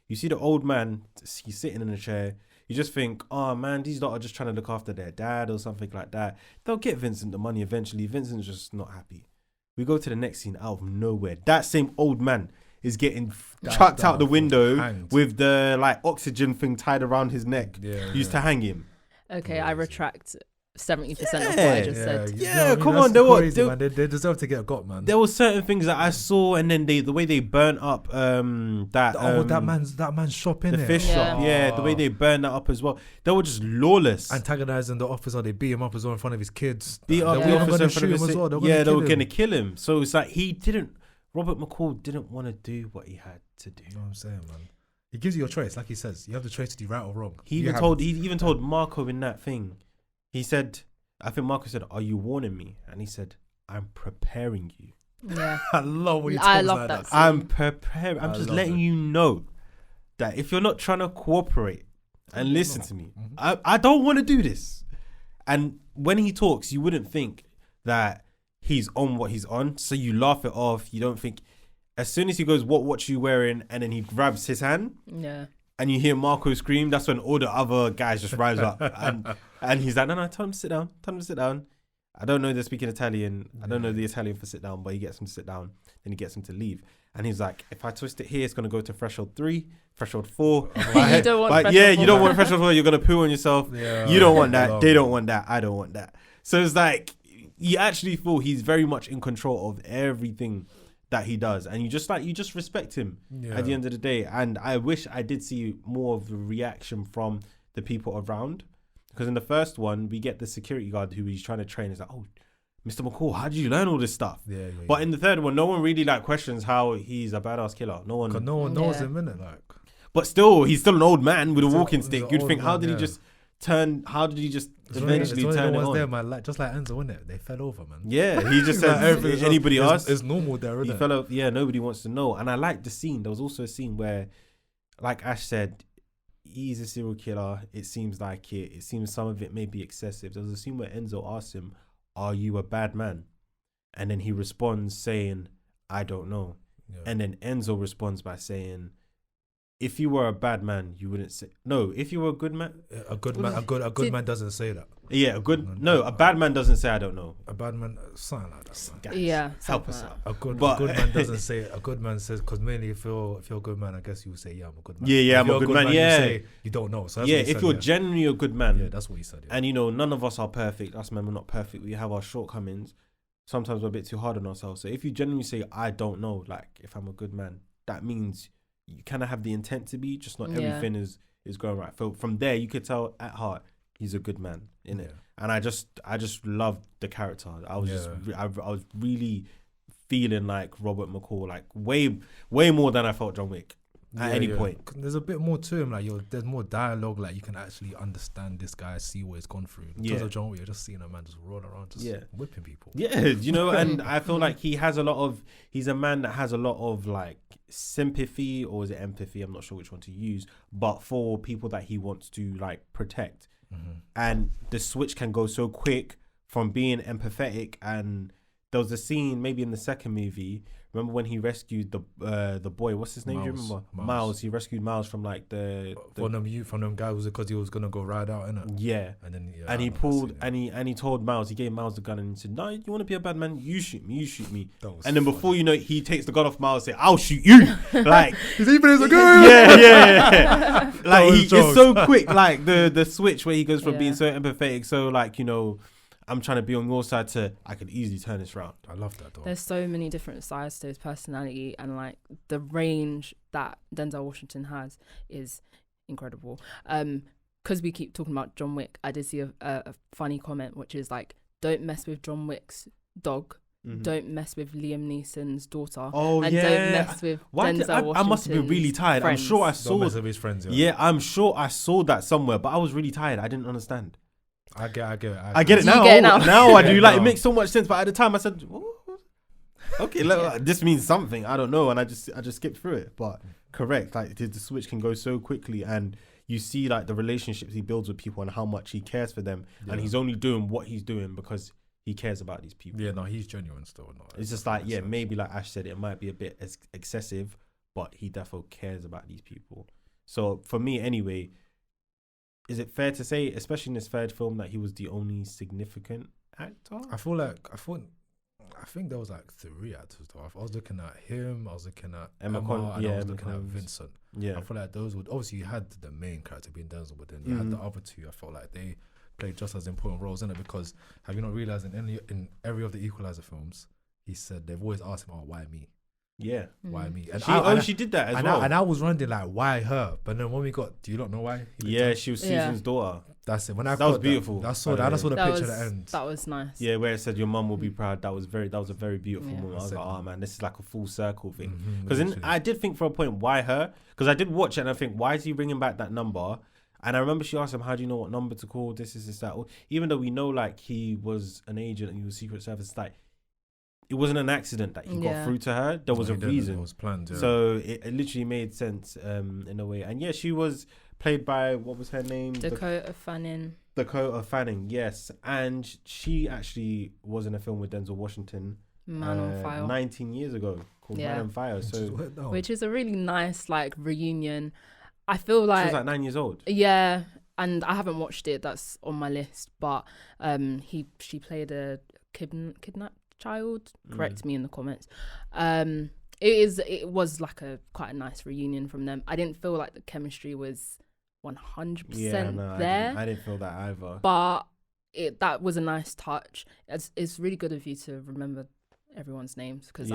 You see the old man, he's sitting in a chair. You just think, oh man, these lot are just trying to look after their dad or something like that. They'll get Vincent the money eventually. Vincent's just not happy. We go to the next scene. Out of nowhere, that same old man is getting chucked out the window with the like oxygen thing tied around his neck. Used to hang him. Okay, I retract 70% of what I just said. Yeah, come on, they deserve to get got, man. There were certain things that I saw, and then the way they burnt up that man's shop in the fish shop, the way they burned that up as well. They were just lawless, antagonizing the officer. They beat him up as well in front of his kids. Beat up the officer in front of his kids. They were gonna kill him. So it's like Robert McCall didn't want to do what he had to do. You know what I'm saying, man? He gives you your choice, like he says. You have the choice to do right or wrong. He even told Marco in that thing. He said, I think Marco said, "Are you warning me?" And he said, "I'm preparing you." Yeah, I love when he talks like that. I'm preparing. I'm just letting you know that if you're not trying to cooperate and listen to me, I don't want to do this. And when he talks, you wouldn't think that he's on what he's on, so you laugh it off. You don't think. As soon as he goes, what you wearing? And then he grabs his hand. Yeah. And you hear Marco scream. That's when all the other guys just rise up. And he's like, no, tell him to sit down. Tell him to sit down. I don't know they're speaking Italian. I don't know the Italian for sit down, but he gets him to sit down. Then he gets him to leave. And he's like, if I twist it here, it's going to go to threshold 3, threshold 4. You don't want threshold 4. You don't want threshold 4. You're going to poo on yourself. Yeah, you don't want that. They don't want that. I don't want that. So it's like, you actually feel he's very much in control of everything that he does, and you just respect him at the end of the day. And I wish I did see more of the reaction from the people around, because in the first one we get the security guard who he's trying to train. He's like, "Oh, Mr. McCall, how did you learn all this stuff?" But in the third one, no one really questions how he's a badass killer. No one knows him, innit? But still, he's still an old man with a walking stick. You'd think, how did he just eventually turn it on? There, man, just like Enzo, innit? They fell over, man. Yeah, he just said, anybody else? It's normal there, isn't it? He fell over. Yeah, nobody wants to know. And I like the scene. There was also a scene where, like Ash said, he's a serial killer. It seems like it. It seems some of it may be excessive. There was a scene where Enzo asks him, "Are you a bad man?" And then he responds saying, "I don't know." Yeah. And then Enzo responds by saying, "If you were a bad man, you wouldn't say no. If you were a good man, a good man doesn't say that. Yeah, a bad man doesn't say I don't know. A bad man, something like that. Man. Guys, yeah, help us out. A good man doesn't say it. A good man says, because mainly if you're a good man, I guess you would say, yeah, I'm a good man. Yeah, I'm a good man. Yeah, you say you don't know. So that's yeah, if you're genuinely a good man, yeah, that's what he said. Yeah. And none of us are perfect. Us men, we're not perfect. We have our shortcomings. Sometimes we're a bit too hard on ourselves. So if you genuinely say I don't know, like if I'm a good man, that means you kind of have the intent to be, just not everything is going right. So from there, you could tell at heart he's a good man, innit? And I just loved the character. I was I was really feeling like Robert McCall, like way more than I felt John Wick at any point. There's a bit more to him. Like there's more dialogue. Like you can actually understand this guy, see what he's gone through. Because of John Wick, you're just seeing a man just roll around, just whipping people. Yeah, and I feel like he's a man that has a lot of like sympathy, or is it empathy? I'm not sure which one to use, but for people that he wants to like protect. And the switch can go so quick from being empathetic. And there was a scene maybe in the second movie. Remember when he rescued the boy? What's his name? Do you remember? Miles. He rescued Miles from like from them guys, because he was gonna go ride out, innit? Yeah. And then he pulled and he told Miles. He gave Miles the gun and he said, "No, you want to be a bad man? You shoot me. You shoot me." And then before you know it, he takes the gun off Miles and say, "I'll shoot you." Like he's even as a gun. Yeah. Like it's so quick. Like the switch where he goes from being so empathetic, so like I'm trying to be on your side to I could easily turn this round. I love that though. There's so many different sides to his personality, and like the range that Denzel Washington has is incredible. Because we keep talking about John Wick, I did see a funny comment, which is like, don't mess with John Wick's dog. Don't mess with Liam Neeson's daughter. Oh, and don't mess with Denzel Washington's I must have been really tired. Friends. I'm sure I saw don't mess with his friends. Yeah, I'm sure I saw that somewhere, but I was really tired. I didn't understand. I get it. I get it Do you now. get it now? Now I do. Yeah, Like it no. makes so much sense. But at the time, I said, okay, this means something. I don't know, and I just skipped through it. But correct, like the switch can go so quickly, and you see like the relationships he builds with people and how much he cares for them, and he's only doing what he's doing because he cares about these people. Yeah, no, he's genuine still. No, It's just like, maybe like Ash said, it might be a bit excessive, but he definitely cares about these people. So for me, anyway, is it fair to say, especially in this third film, that he was the only significant actor? I think there was like 3 actors though. I was looking at him, I was looking at Emma, and I was looking at Vincent. Yeah. I feel like those would, obviously you had the main character being Denzel, but then you had the other two. I felt like they played just as important roles in it, because have you not realised in every of the Equalizer films, he said they've always asked him, "Oh, why me? Yeah. Why me?" And she did that as well. And I was wondering like, why her? But then when we got, do you not know why? Yeah, she was Susan's daughter. That's it. When that was beautiful. I saw the picture at the end. That was nice. Yeah, where it said your mum will be proud. That was a very beautiful moment. I was like, oh man, this is like a full circle thing. Because I did think for a point, why her? Because I did watch it and I think, why is he bringing back that number? And I remember she asked him, how do you know what number to call? This, that. Even though we know like he was an agent and he was Secret Service, like it wasn't an accident that he got through to her. There was a reason. It was planned. Yeah. So it literally made sense in a way. And yeah, she was played by, what was her name? Dakota Fanning, yes. And she actually was in a film with Denzel Washington. Man on Fire. 19 years ago, called Man on Fire. Which is a really nice like reunion. I feel like she was like 9 years old. Yeah, and I haven't watched it. That's on my list. But she played a kidnapped child. Correct me in the comments. It was like quite a nice reunion from them. I didn't feel like the chemistry was 100% there. I didn't feel that either. But that was a nice touch. It's really good of you to remember everyone's names, because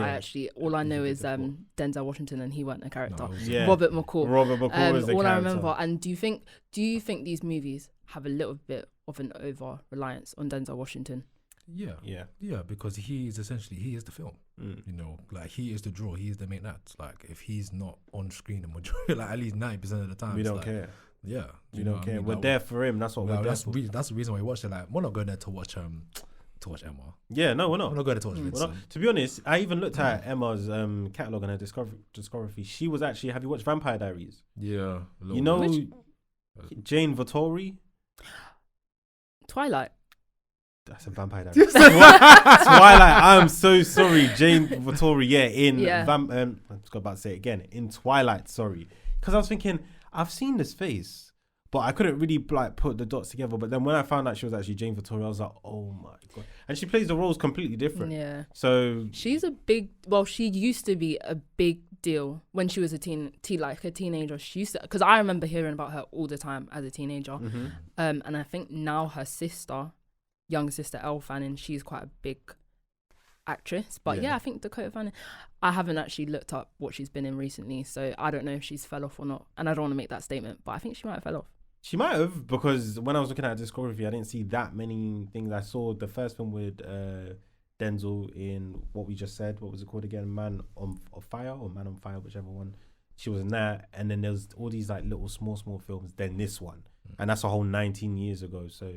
all I know is Denzel Washington, and he wasn't a character. Robert McCall was the character. I remember. And do you think these movies have a little bit of an over reliance on Denzel Washington? Yeah, because he is the film. You know, like he is the draw, he is the main act. Like if he's not on screen the majority, like at least 90% of the time, we don't care. Yeah, we don't care. We're there for him. That's what we're there for. That's the reason why we watched it. Like we're not going there to watch Emma. Yeah, no, we're not. We're not going to watch Vincent. To be honest, I even looked at Emma's catalogue and her discography. She was actually. Have you watched Vampire Diaries? Yeah, you know Jane Vittori. Twilight. That's a Vampire Diaries. Twilight. I'm so sorry, Jane Vittori. Yeah, I'm about to say it again. In Twilight, sorry, because I was thinking I've seen this face, but I couldn't really like put the dots together. But then when I found out she was actually Jane Vittori, I was like, oh my god! And she plays the roles completely different. Yeah. So she's she used to be a big deal when she was a teenager. She used to, because I remember hearing about her all the time as a teenager. And I think now her younger sister Elle Fanning, she's quite a big actress. But I think Dakota Fanning, I haven't actually looked up what she's been in recently, so I don't know if she's fell off or not, and I don't want to make that statement, but I think she might have fell off. She might have, because when I was looking at her discography, I didn't see that many things. I saw the first film with Denzel in what we just said. What was it called again? Man on Fire, whichever one. She was in that, and then there was all these like little small films. Then this one, and that's a whole 19 years ago. So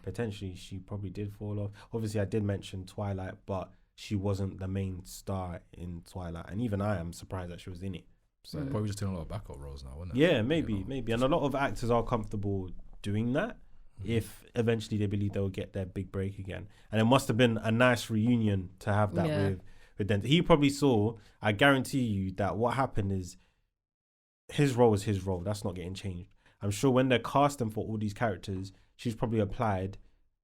potentially she probably did fall off. Obviously, I did mention Twilight, but she wasn't the main star in Twilight, and even I am surprised that she was in it. So probably just doing a lot of backup roles now, isn't it? Yeah, maybe, and a lot of actors are comfortable doing that if eventually they believe they'll get their big break again. And it must have been a nice reunion to have that with Denzel. He probably saw. I guarantee you that what happened is his role is his role. That's not getting changed. I'm sure when they're casting for all these characters, she's probably applied,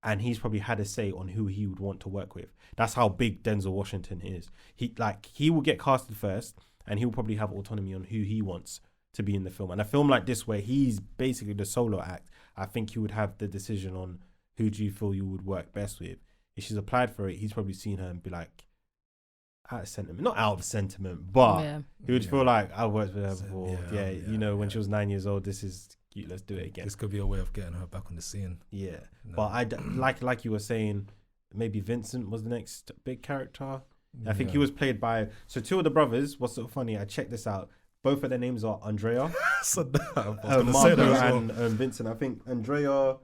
and he's probably had a say on who he would want to work with. That's how big Denzel Washington is. He will get casted first, and he'll probably have autonomy on who he wants to be in the film. And a film like this, where he's basically the solo act, I think he would have the decision on who do you feel you would work best with. If she's applied for it, he's probably seen her and be like, out of sentiment, not out of sentiment, but he would feel like, I worked with her before. When she was 9 years old, this is cute, let's do it again. This could be a way of getting her back on the scene. Yeah, but I like you were saying, maybe Vincent was the next big character. I think he was played by, so two of the brothers. What's so funny, I checked this out, both of their names are Andrea. So Marco and Vincent. I think Andrea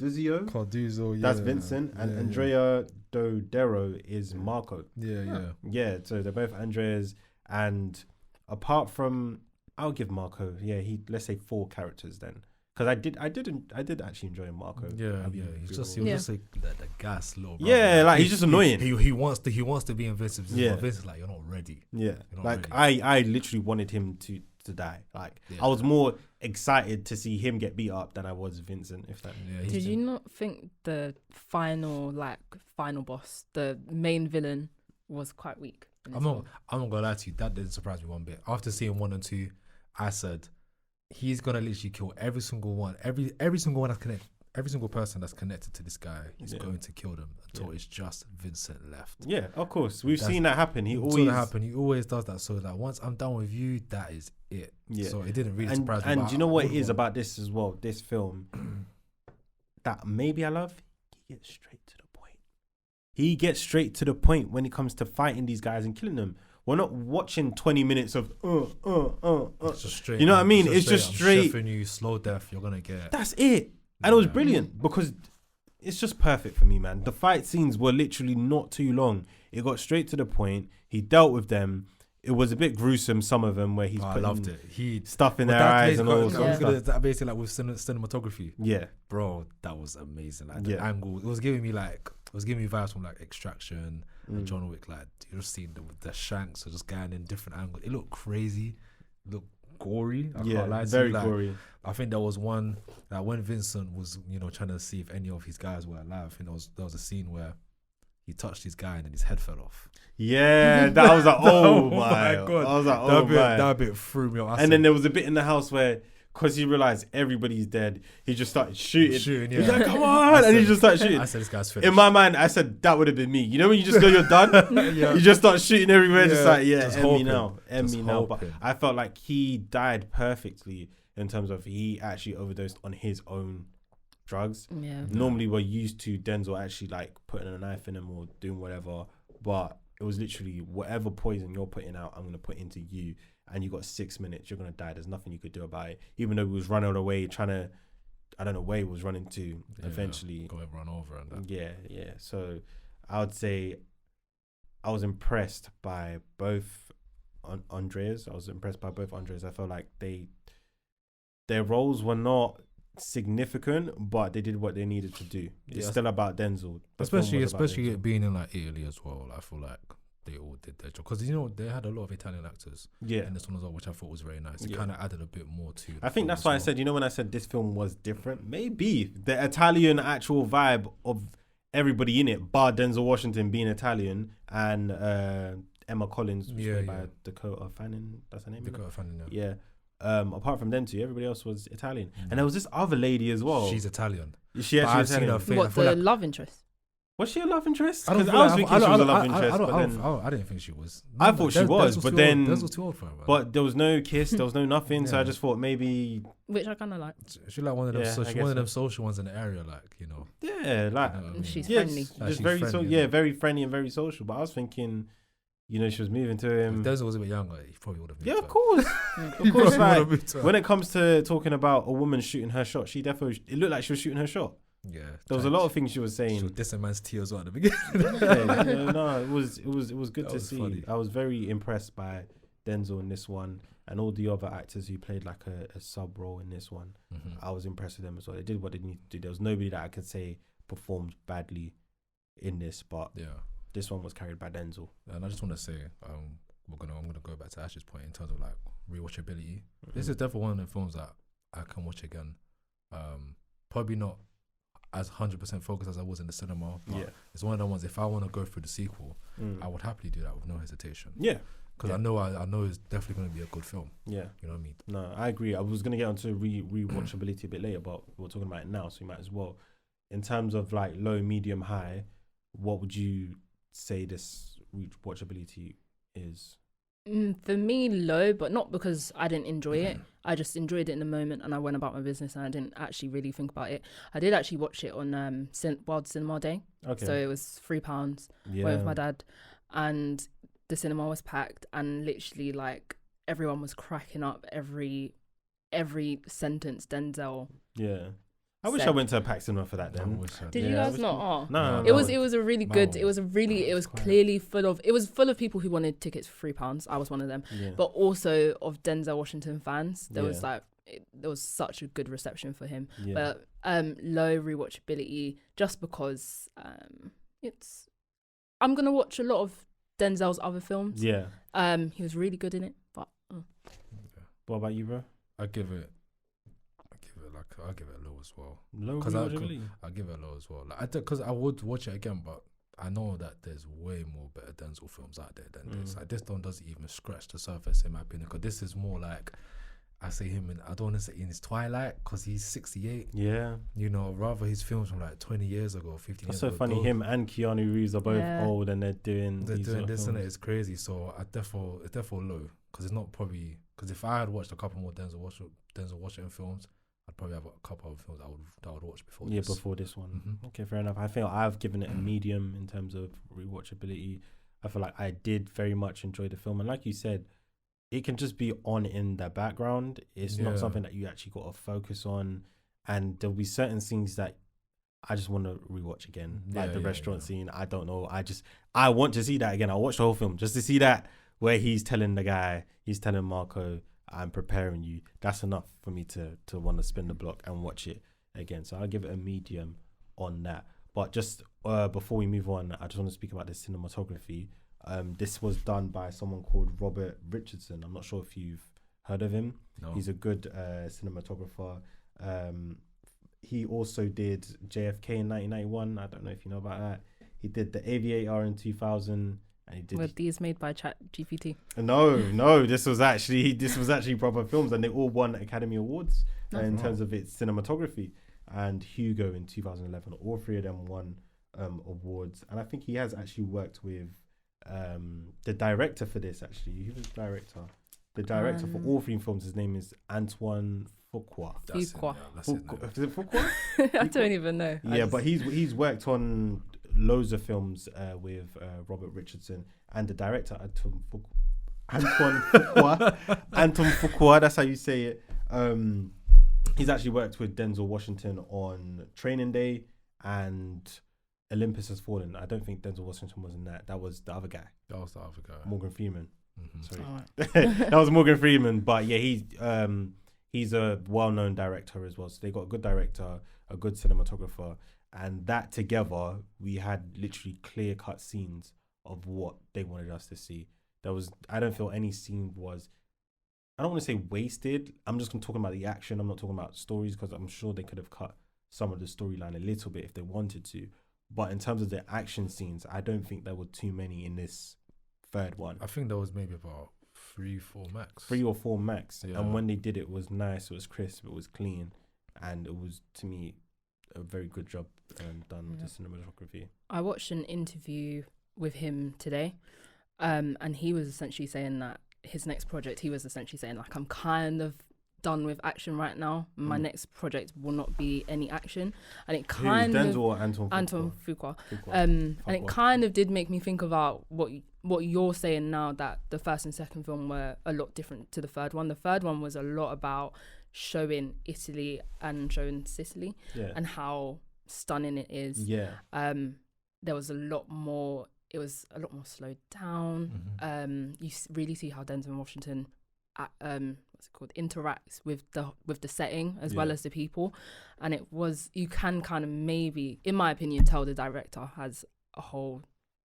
Carduzzo, yeah. That's Vincent, and Andrea Dodero is Marco. Yeah. So they're both Andreas, and apart from, I'll give Marco, let's say 4 characters then, because I did actually enjoy Marco. He's just like the gas little. Yeah, like he's just annoying. He wants to be invincible. Yeah, Vincent's like, you're not ready. Yeah, not like ready. I literally wanted him to die. Like I was more excited to see him get beat up than I was Vincent. If that. Yeah, did you not think the final boss, the main villain, was quite weak? I'm not gonna lie to you. That didn't surprise me one bit. After seeing 1 and 2, I said he's gonna literally kill every single one. Every single one that's connected. Every single person that's connected to this guy, he's going to kill them until it's just Vincent left. Yeah, of course. We've seen that happen. He always does that. So that once I'm done with you, that is it. Yeah. So it didn't really surprise me. And do you know what it is about this as well? This film that maybe I love. He gets straight to the point. He gets straight to the point when it comes to fighting these guys and killing them. We're not watching 20 minutes of It's just straight. You know what I mean? It's just straight. Chefing you, slow death. You're gonna get. That's it. And it was brilliant because it's just perfect for me, man. The fight scenes were literally not too long. It got straight to the point. He dealt with them. It was a bit gruesome, some of them, where he's putting I loved it. He stuff in their eyes and all stuff. That basically like with cinematography. Yeah, bro, that was amazing. Like the angle, it was giving me vibes from like Extraction and John Wick. Like you just seen the shanks are just going in different angles. It looked crazy. It looked gory. I can't lie to very you. Like, gory. I think there was one when Vincent was trying to see if any of his guys were alive. I think there was a scene where he touched his guy and then his head fell off. Yeah, that was like, oh my god. I was like, oh my. That bit threw me off. And then there was a bit in the house where, because he realized everybody's dead, he just started shooting. He's like, come on. And he just started shooting. I said, this guy's finished. In my mind, I said, that would have been me. You know when you just know you're done? You just start shooting everywhere. Just like, end me now. But I felt like he died perfectly in terms of he actually overdosed on his own drugs. Yeah. Normally we're used to Denzel actually like putting a knife in him or doing whatever. But it was literally whatever poison you're putting out, I'm going to put into you. And you got 6 minutes, you're going to die. There's nothing you could do about it. Even though he was running away, I don't know where he was running to eventually. Go and run over and that. Yeah. So I would say I was impressed by both Andreas. I felt like their roles were not significant, but they did what they needed to do. It's still about Denzel. Especially it being in like Italy as well. I feel like they all did their job because they had a lot of Italian actors in this one as well, which I thought was very nice. It kind of added a bit more to I think that's why I said, when I said this film was different, maybe the Italian actual vibe of everybody in it, bar Denzel Washington being Italian and Emma Collins played by Dakota Fanning, that's her name. Dakota Fanning, yeah. Apart from them two, everybody else was Italian, and there was this other lady as well. She's Italian. Is she actually Italian? What, the love interest? Was she a love interest? Because I was thinking she was a love interest, I didn't think she was. I thought she was, but then Denzel was too old for her. Man. But there was no kiss, there was no nothing, so I just thought maybe. Which I kind of like. She like one of them. One of them social ones in the area, like Yeah, like she's friendly. Just very friendly, very friendly and very social. But I was thinking, she was moving to him. If Denzel was a bit younger, he probably would have. Yeah, of course, of course. Like when it comes to talking about a woman shooting her shot, it looked like she was shooting her shot. Yeah, there was a lot of things she was saying. She was dissing man's tea as well at the beginning. It was good to see. Funny. I was very impressed by Denzel in this one, and all the other actors who played like a sub role in this one. Mm-hmm. I was impressed with them as well. They did what they needed to do. There was nobody that I could say performed badly in this, but this one was carried by Denzel. And I just want to say, I'm gonna go back to Ash's point in terms of like rewatchability. Mm-hmm. This is definitely one of the films that I can watch again. Probably not as 100% focused as I was in the cinema. But it's one of the ones, if I want to go through the sequel, I would happily do that with no hesitation. Yeah. Because I know it's definitely going to be a good film. Yeah. You know what I mean? No, I agree. I was going to get onto rewatchability a bit later, but we're talking about it now, so we might as well. In terms of like low, medium, high, what would you say this rewatchability is? For me, low, but not because I didn't enjoy it. I just enjoyed it in the moment and I went about my business and I didn't actually really think about it. I did actually watch it on Wild Cinema Day. Okay. So it was £3. Went with my dad and the cinema was packed and literally like everyone was cracking up every sentence Denzel. Yeah. I wish I went to a packed cinema for that then. Did you guys not? Oh. No. It was a really good. It was clearly full of people who wanted tickets for £3. I was one of them. Yeah. But also of Denzel Washington fans. There was there was such a good reception for him. Yeah. But low rewatchability just because I'm gonna watch a lot of Denzel's other films. Yeah. He was really good in it. But what about you, bro? I'll give it a low as well. Low rewatchability? I'll give it a low as well. Because I would watch it again, but I know that there's way more better Denzel films out there than this. Like, this one doesn't even scratch the surface in my opinion. Because this is more like, I say him in, I don't want to say in his twilight because he's 68. Yeah. You know, rather his films from like 20 years ago, 15 That's years so ago. funny. Him and Keanu Reeves are both old and they're doing this and it's crazy. So it's definitely low because it's not probably, because if I had watched a couple more Denzel Washington films, I'd probably have a couple of films that I would watch before this. Yeah, before this one. Mm-hmm. Okay, fair enough. I feel I've given it a medium in terms of rewatchability. I feel like I did very much enjoy the film. And like you said, it can just be on in the background. It's not something that you actually got to focus on. And there'll be certain scenes that I just want to rewatch again. Like the restaurant scene. I don't know. I want to see that again. I'll watch the whole film just to see that where he's telling Marco, I'm preparing you. That's enough for me to want to spin the block and watch it again. So I'll give it a medium on that. But just before we move on, I just want to speak about the cinematography. This was done by someone called Robert Richardson. I'm not sure if you've heard of him. No. He's a good cinematographer. He also did JFK in 1991. I don't know if you know about that. He did The Aviator in 2000. And he did. Were these made by ChatGPT? No. This was actually proper films, and they all won Academy Awards in terms of its cinematography. And Hugo in 2011, all three of them won awards. And I think he has actually worked with the director for this. Actually, who was the director? The director for all three films. His name is Antoine Fuqua. Is it Fuqua? I don't even know. Yeah, but he's worked on loads of films with Robert Richardson, and the director Antoine Fuqua, that's how you say it. He's actually worked with Denzel Washington on Training Day and Olympus Has Fallen. I don't think Denzel Washington was in that. That was the other guy. Morgan Freeman. Mm-hmm. Sorry. Right. That was Morgan Freeman. But yeah, he's a well-known director as well. So they got a good director, a good cinematographer. And that together, we had literally clear-cut scenes of what they wanted us to see. I don't feel any scene was, I don't want to say wasted. I'm just talking about the action. I'm not talking about stories because I'm sure they could have cut some of the storyline a little bit if they wanted to. But in terms of the action scenes, I don't think there were too many in this third one. I think there was maybe about 3-4 max. 3 or 4 max. Yeah. And when they did it was nice, it was crisp, it was clean. And it was, to me, a very good job done with the cinematography. I watched an interview with him today, and he was essentially saying that his next project, he was essentially saying, like, I'm kind of done with action right now. My next project will not be any action. And it kind of... Denzel or Antoine Fuqua. And it kind of did make me think about what you're saying now, that the first and second film were a lot different to the third one. The third one was a lot about showing Italy and showing Sicily and how stunning it is. There was a lot more, it was a lot more slowed down. You really see how Denzel Washington interacts with the setting as well as the people, and it was, you can kind of maybe, in my opinion, tell the director has a whole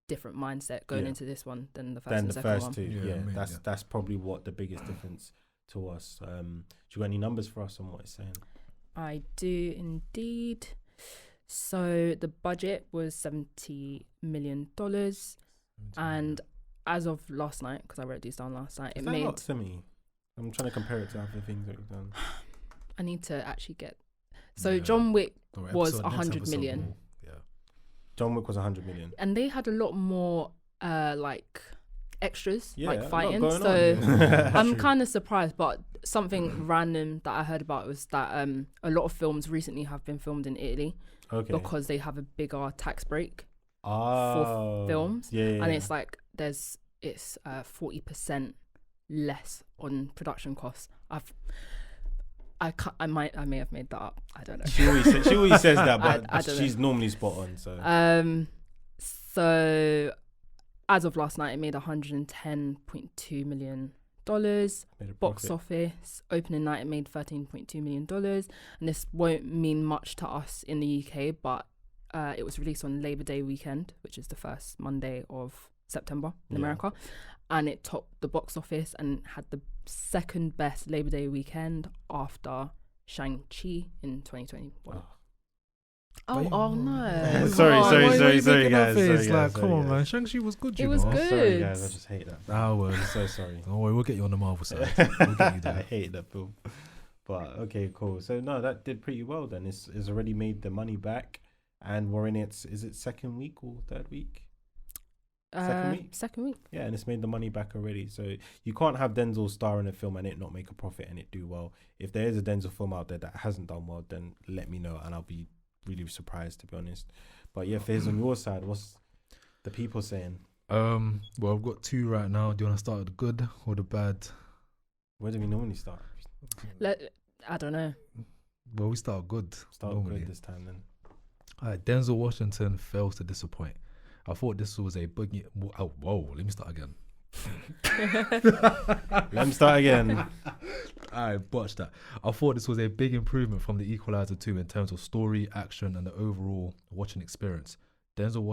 different mindset going into this one than the first and second one. Two. That's probably what the biggest difference to us. Do you got any numbers for us on what it's saying? I do indeed. So the budget was $70 million, and as of last night, because I wrote these down last night, it made. Not to me. I'm trying to compare it to other things that we've done. I need to actually get. So John Wick was 100 million. John Wick was 100 million, and they had a lot more like extras, like fighting. So I'm kind of surprised, but something random that I heard about was that a lot of films recently have been filmed in Italy because they have a bigger tax break for films, and it's like it's 40% less on production costs. I may have made that up. I don't know. She always says that, but I don't she's know. normally spot on. So as of last night, it made $110.2 million. Box office opening night, it made $13.2 million. And this won't mean much to us in the UK, but it was released on Labor Day weekend, which is the first Monday of September in America. And it topped the box office and had the second best Labor Day weekend after Shang-Chi in 2021. Oh no. Sorry guys. Come on, man. Shang-Chi was good, It was good. Sorry guys, I just hate that. I'm so sorry. Don't worry, we'll get you on the Marvel side. We'll get you there. I hate that film. But okay, cool. So no, that did pretty well then. It's already made the money back, and we're in its, is it second week or third week? Second week. Yeah, and it's made the money back already. So you can't have Denzel star in a film and it not make a profit and it do well. If there is a Denzel film out there that hasn't done well, then let me know and I'll be really surprised, to be honest. But yeah, Faiz, on your side, what's the people saying? Well, I've got two right now. Do you want to start with the good or the bad? Where do we normally start? I don't know. Well, we start good. Normally. Good this time then. Alright, Denzel Washington fails to disappoint. I thought this was a boogie. Oh, whoa, let me start again. Let me start again. I botched that. I thought this was a big improvement from the Equalizer 2 in terms of story, action, and the overall watching experience. Denzel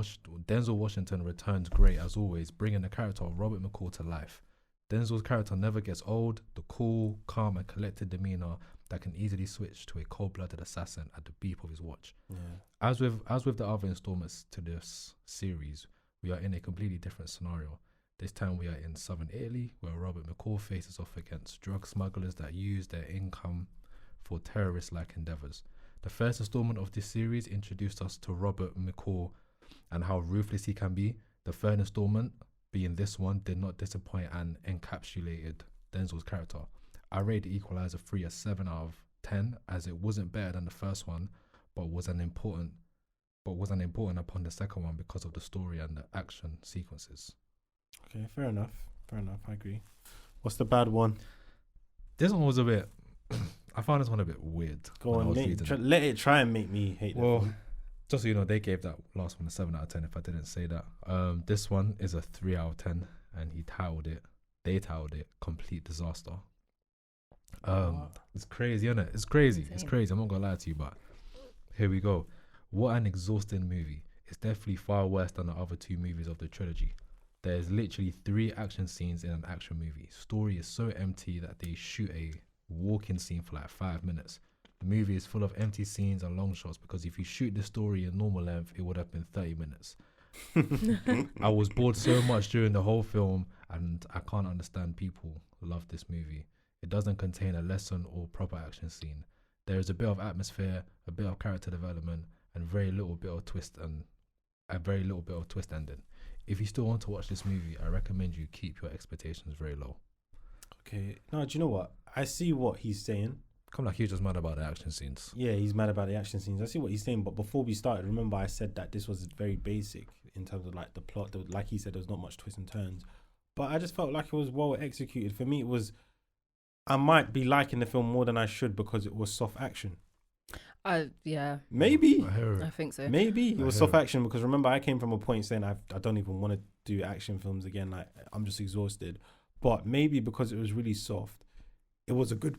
Washington returns great as always, bringing the character of Robert McCall to life. Denzel's character never gets old. The cool, calm, and collected demeanor that can easily switch to a cold-blooded assassin at the beep of his watch. Yeah. As with the other installments to this series, we are in a completely different scenario. This time we are in southern Italy, where Robert McCall faces off against drug smugglers that use their income for terrorist-like endeavors. The first installment of this series introduced us to Robert McCall and how ruthless he can be. The third installment, being this one, did not disappoint and encapsulated Denzel's character. I rate the Equalizer 3 a 7 out of 10, as it wasn't better than the first one, but was an important upon the second one because of the story and the action sequences. Okay, fair enough. I agree. What's the bad one? This one was a bit. I found this one a bit weird. Go on, let it try and make me hate. Well, just so you know, they gave that last one a 7 out of 10. If I didn't say that, this one is a 3 out of 10, and they titled it complete disaster. It's crazy, isn't it? It's crazy. It's crazy. I'm not gonna lie to you, but here we go. What an exhausting movie. It's definitely far worse than the other two movies of the trilogy. There's literally 3 action scenes in an action movie. Story is so empty that they shoot a walking scene for like 5 minutes. The movie is full of empty scenes and long shots because if you shoot the story in normal length, it would have been 30 minutes. I was bored so much during the whole film, and I can't understand people love this movie. It doesn't contain a lesson or proper action scene. There is a bit of atmosphere, a bit of character development, and very little bit of twist ending. If you still want to watch this movie, I recommend you keep your expectations very low. Okay. No, do you know what? I see what he's saying. Come like he's just mad about the action scenes. Yeah, he's mad about the action scenes. I see what he's saying, but before we started, remember I said that this was very basic in terms of like the plot. Like he said, there was not much twists and turns, but I just felt like it was well executed. For me, it was. I might be liking the film more than I should because it was soft action. Yeah. Maybe. I think so. Maybe it was soft action because remember I came from a point saying I don't even want to do action films again. Like I'm just exhausted. But maybe because it was really soft, it was a good.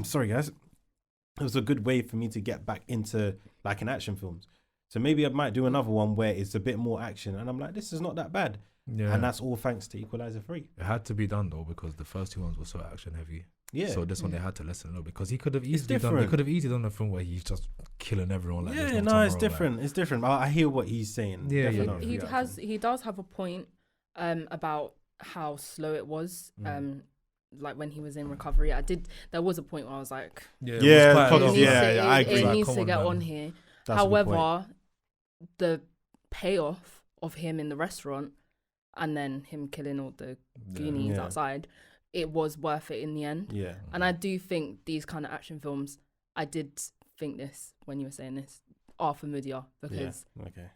Sorry guys, it was a good way for me to get back into like an action films. So maybe I might do another one where it's a bit more action, and I'm like, this is not that bad. Yeah. And that's all thanks to Equalizer 3. It had to be done though because the first 2 ones were so action heavy. Yeah. So this one they had to lessen a little because he could have easily done a film where he's just killing everyone. Like yeah, no, it's different. It's different. I hear what he's saying. Yeah, he does have a point about how slow it was. Like when he was in recovery, there was a point where I was like, I agree. It needs to get on here. That's However, the payoff of him in the restaurant and then him killing all the Goonies outside, it was worth it in the end. Yeah. And I do think these kind of action films, I did think this when you were saying this, are familiar because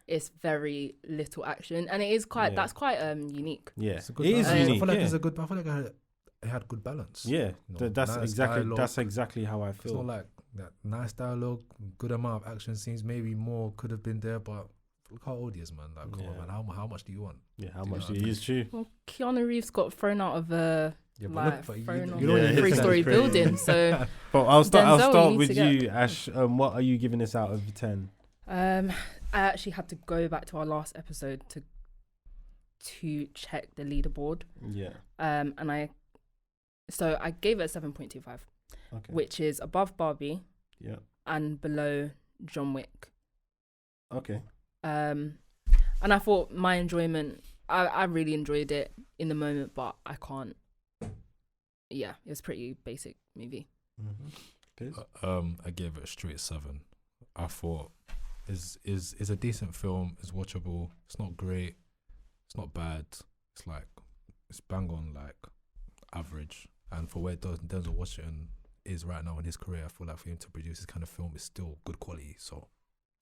it's very little action and it is quite, that's quite unique. Yeah. It's a good, it is unique. I feel like it's a good, it had good balance. Yeah, You know, that's nice exactly dialogue. that's exactly how I It's feel. not like that nice dialogue, good amount of action scenes. Maybe more could have been there, but look how old he is, man. Like, come on, Yeah. man. How much do you want? Yeah, how Do you much know it what I is true. Well, Keanu Reeves got thrown out of a Yeah, but like look, but thrown you off know, Yeah, a his three-story guy's crazy. building. So Well, I'll Denzel, you start need with to get- you, Ash. What are you giving this out of 10? I actually had to go back to our last episode to check the leaderboard. Yeah. And I gave it a 7.25, Okay. which is above Barbie Yeah. and below John Wick. Okay. And I thought my enjoyment, I really enjoyed it in the moment, but I can't. Yeah, it was a pretty basic movie. Mm-hmm. I gave it a straight 7. I thought is a decent film. It's watchable. It's not great. It's not bad. It's like it's bang on like average. And for where Denzel Washington is right now in his career, I feel like for him to produce this kind of film is still good quality. So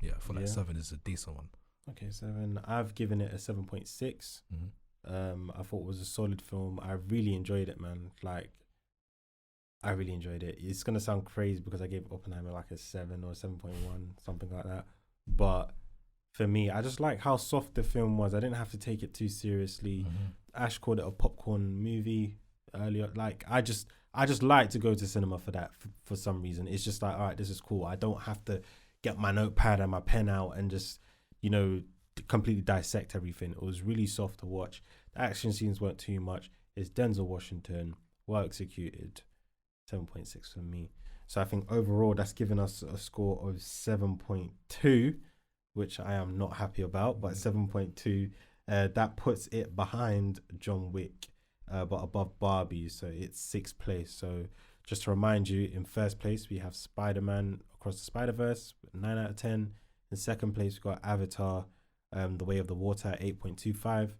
yeah, I feel like 7 is a decent one. Okay, 7. I've given it a 7.6. Mm-hmm. I thought it was a solid film. I really enjoyed it, man. Like, I really enjoyed it. It's gonna sound crazy because I gave Oppenheimer like a 7 or 7.1, something like that. But for me, I just like how soft the film was. I didn't have to take it too seriously. Mm-hmm. Ash called it a popcorn movie earlier. Like, I just like to go to cinema for that for some reason. It's just like, all right, this is cool. I don't have to get my notepad and my pen out and just, you know, completely dissect everything. It was really soft to watch. The action scenes weren't too much. It's Denzel Washington, well executed. 7.6 for me. So I think overall that's given us a score of 7.2, which I am not happy about, but 7.2, that puts it behind John Wick, but above Barbie, so it's 6th place. So just to remind you, in 1st place we have Spider-Man Across the Spider-Verse, 9 out of 10. In 2nd place we got Avatar, The Way of the Water, 8.25.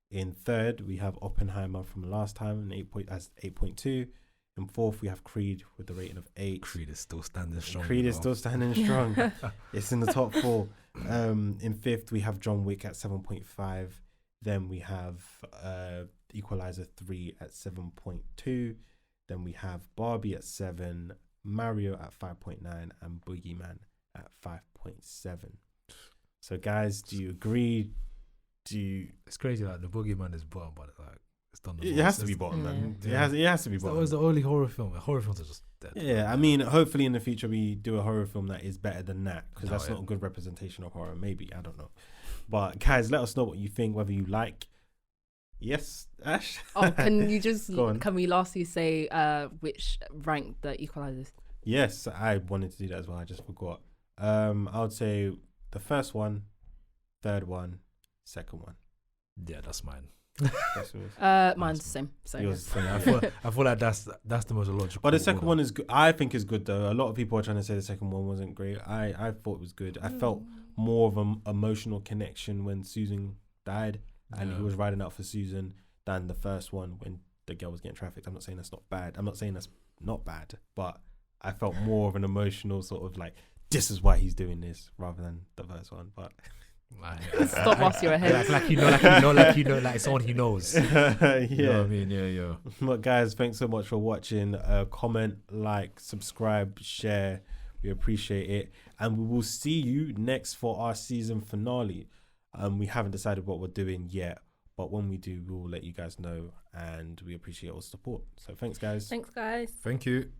In 3rd we have Oppenheimer from last time, 8.2. In 4th, we have Creed with the rating of 8. Creed is still standing strong. Creed is still standing strong. It's in the top 4. In 5th, we have John Wick at 7.5. Then we have Equalizer 3 at 7.2. Then we have Barbie at 7, Mario at 5.9, and Boogeyman at 5.7. So, guys, do you agree? It's crazy. Like the Boogeyman is bottom, but like. It has to be bottom, man. It has to be bottom. That was the only horror film. Horror films are just dead. Yeah, I mean, hopefully in the future we do a horror film that is better than that, because that's yeah. not a good representation of horror. Maybe, I don't know. But guys, let us know what you think. Whether you like. Yes, Ash. Oh, can you just Go on. can we lastly say which rank the Equalizers? Yes, I wanted to do that as well. I just forgot. I would say the 1st one, 3rd one, 2nd one. Yeah, that's mine. That's yours. Mine's the same. So Yours. I feel like that's the most logical. But the 2nd one is good. I think is good though. A lot of people are trying to say the 2nd one wasn't great. I thought it was good. I felt more of an emotional connection when Susan died and he was riding out for Susan than the 1st one when the girl was getting trafficked. I'm not saying that's not bad. I'm not saying that's not bad, but I felt more of an emotional sort of like, this is why he's doing this rather than the 1st one. But stop whilst you're ahead. like like someone he knows. yeah, You know what I mean, yeah. But guys, thanks so much for watching. Comment, like, subscribe, share. We appreciate it, and we will see you next for our season finale. We haven't decided what we're doing yet, but when we do, we will let you guys know, and we appreciate all support. So thanks, guys. Thanks, guys. Thank you.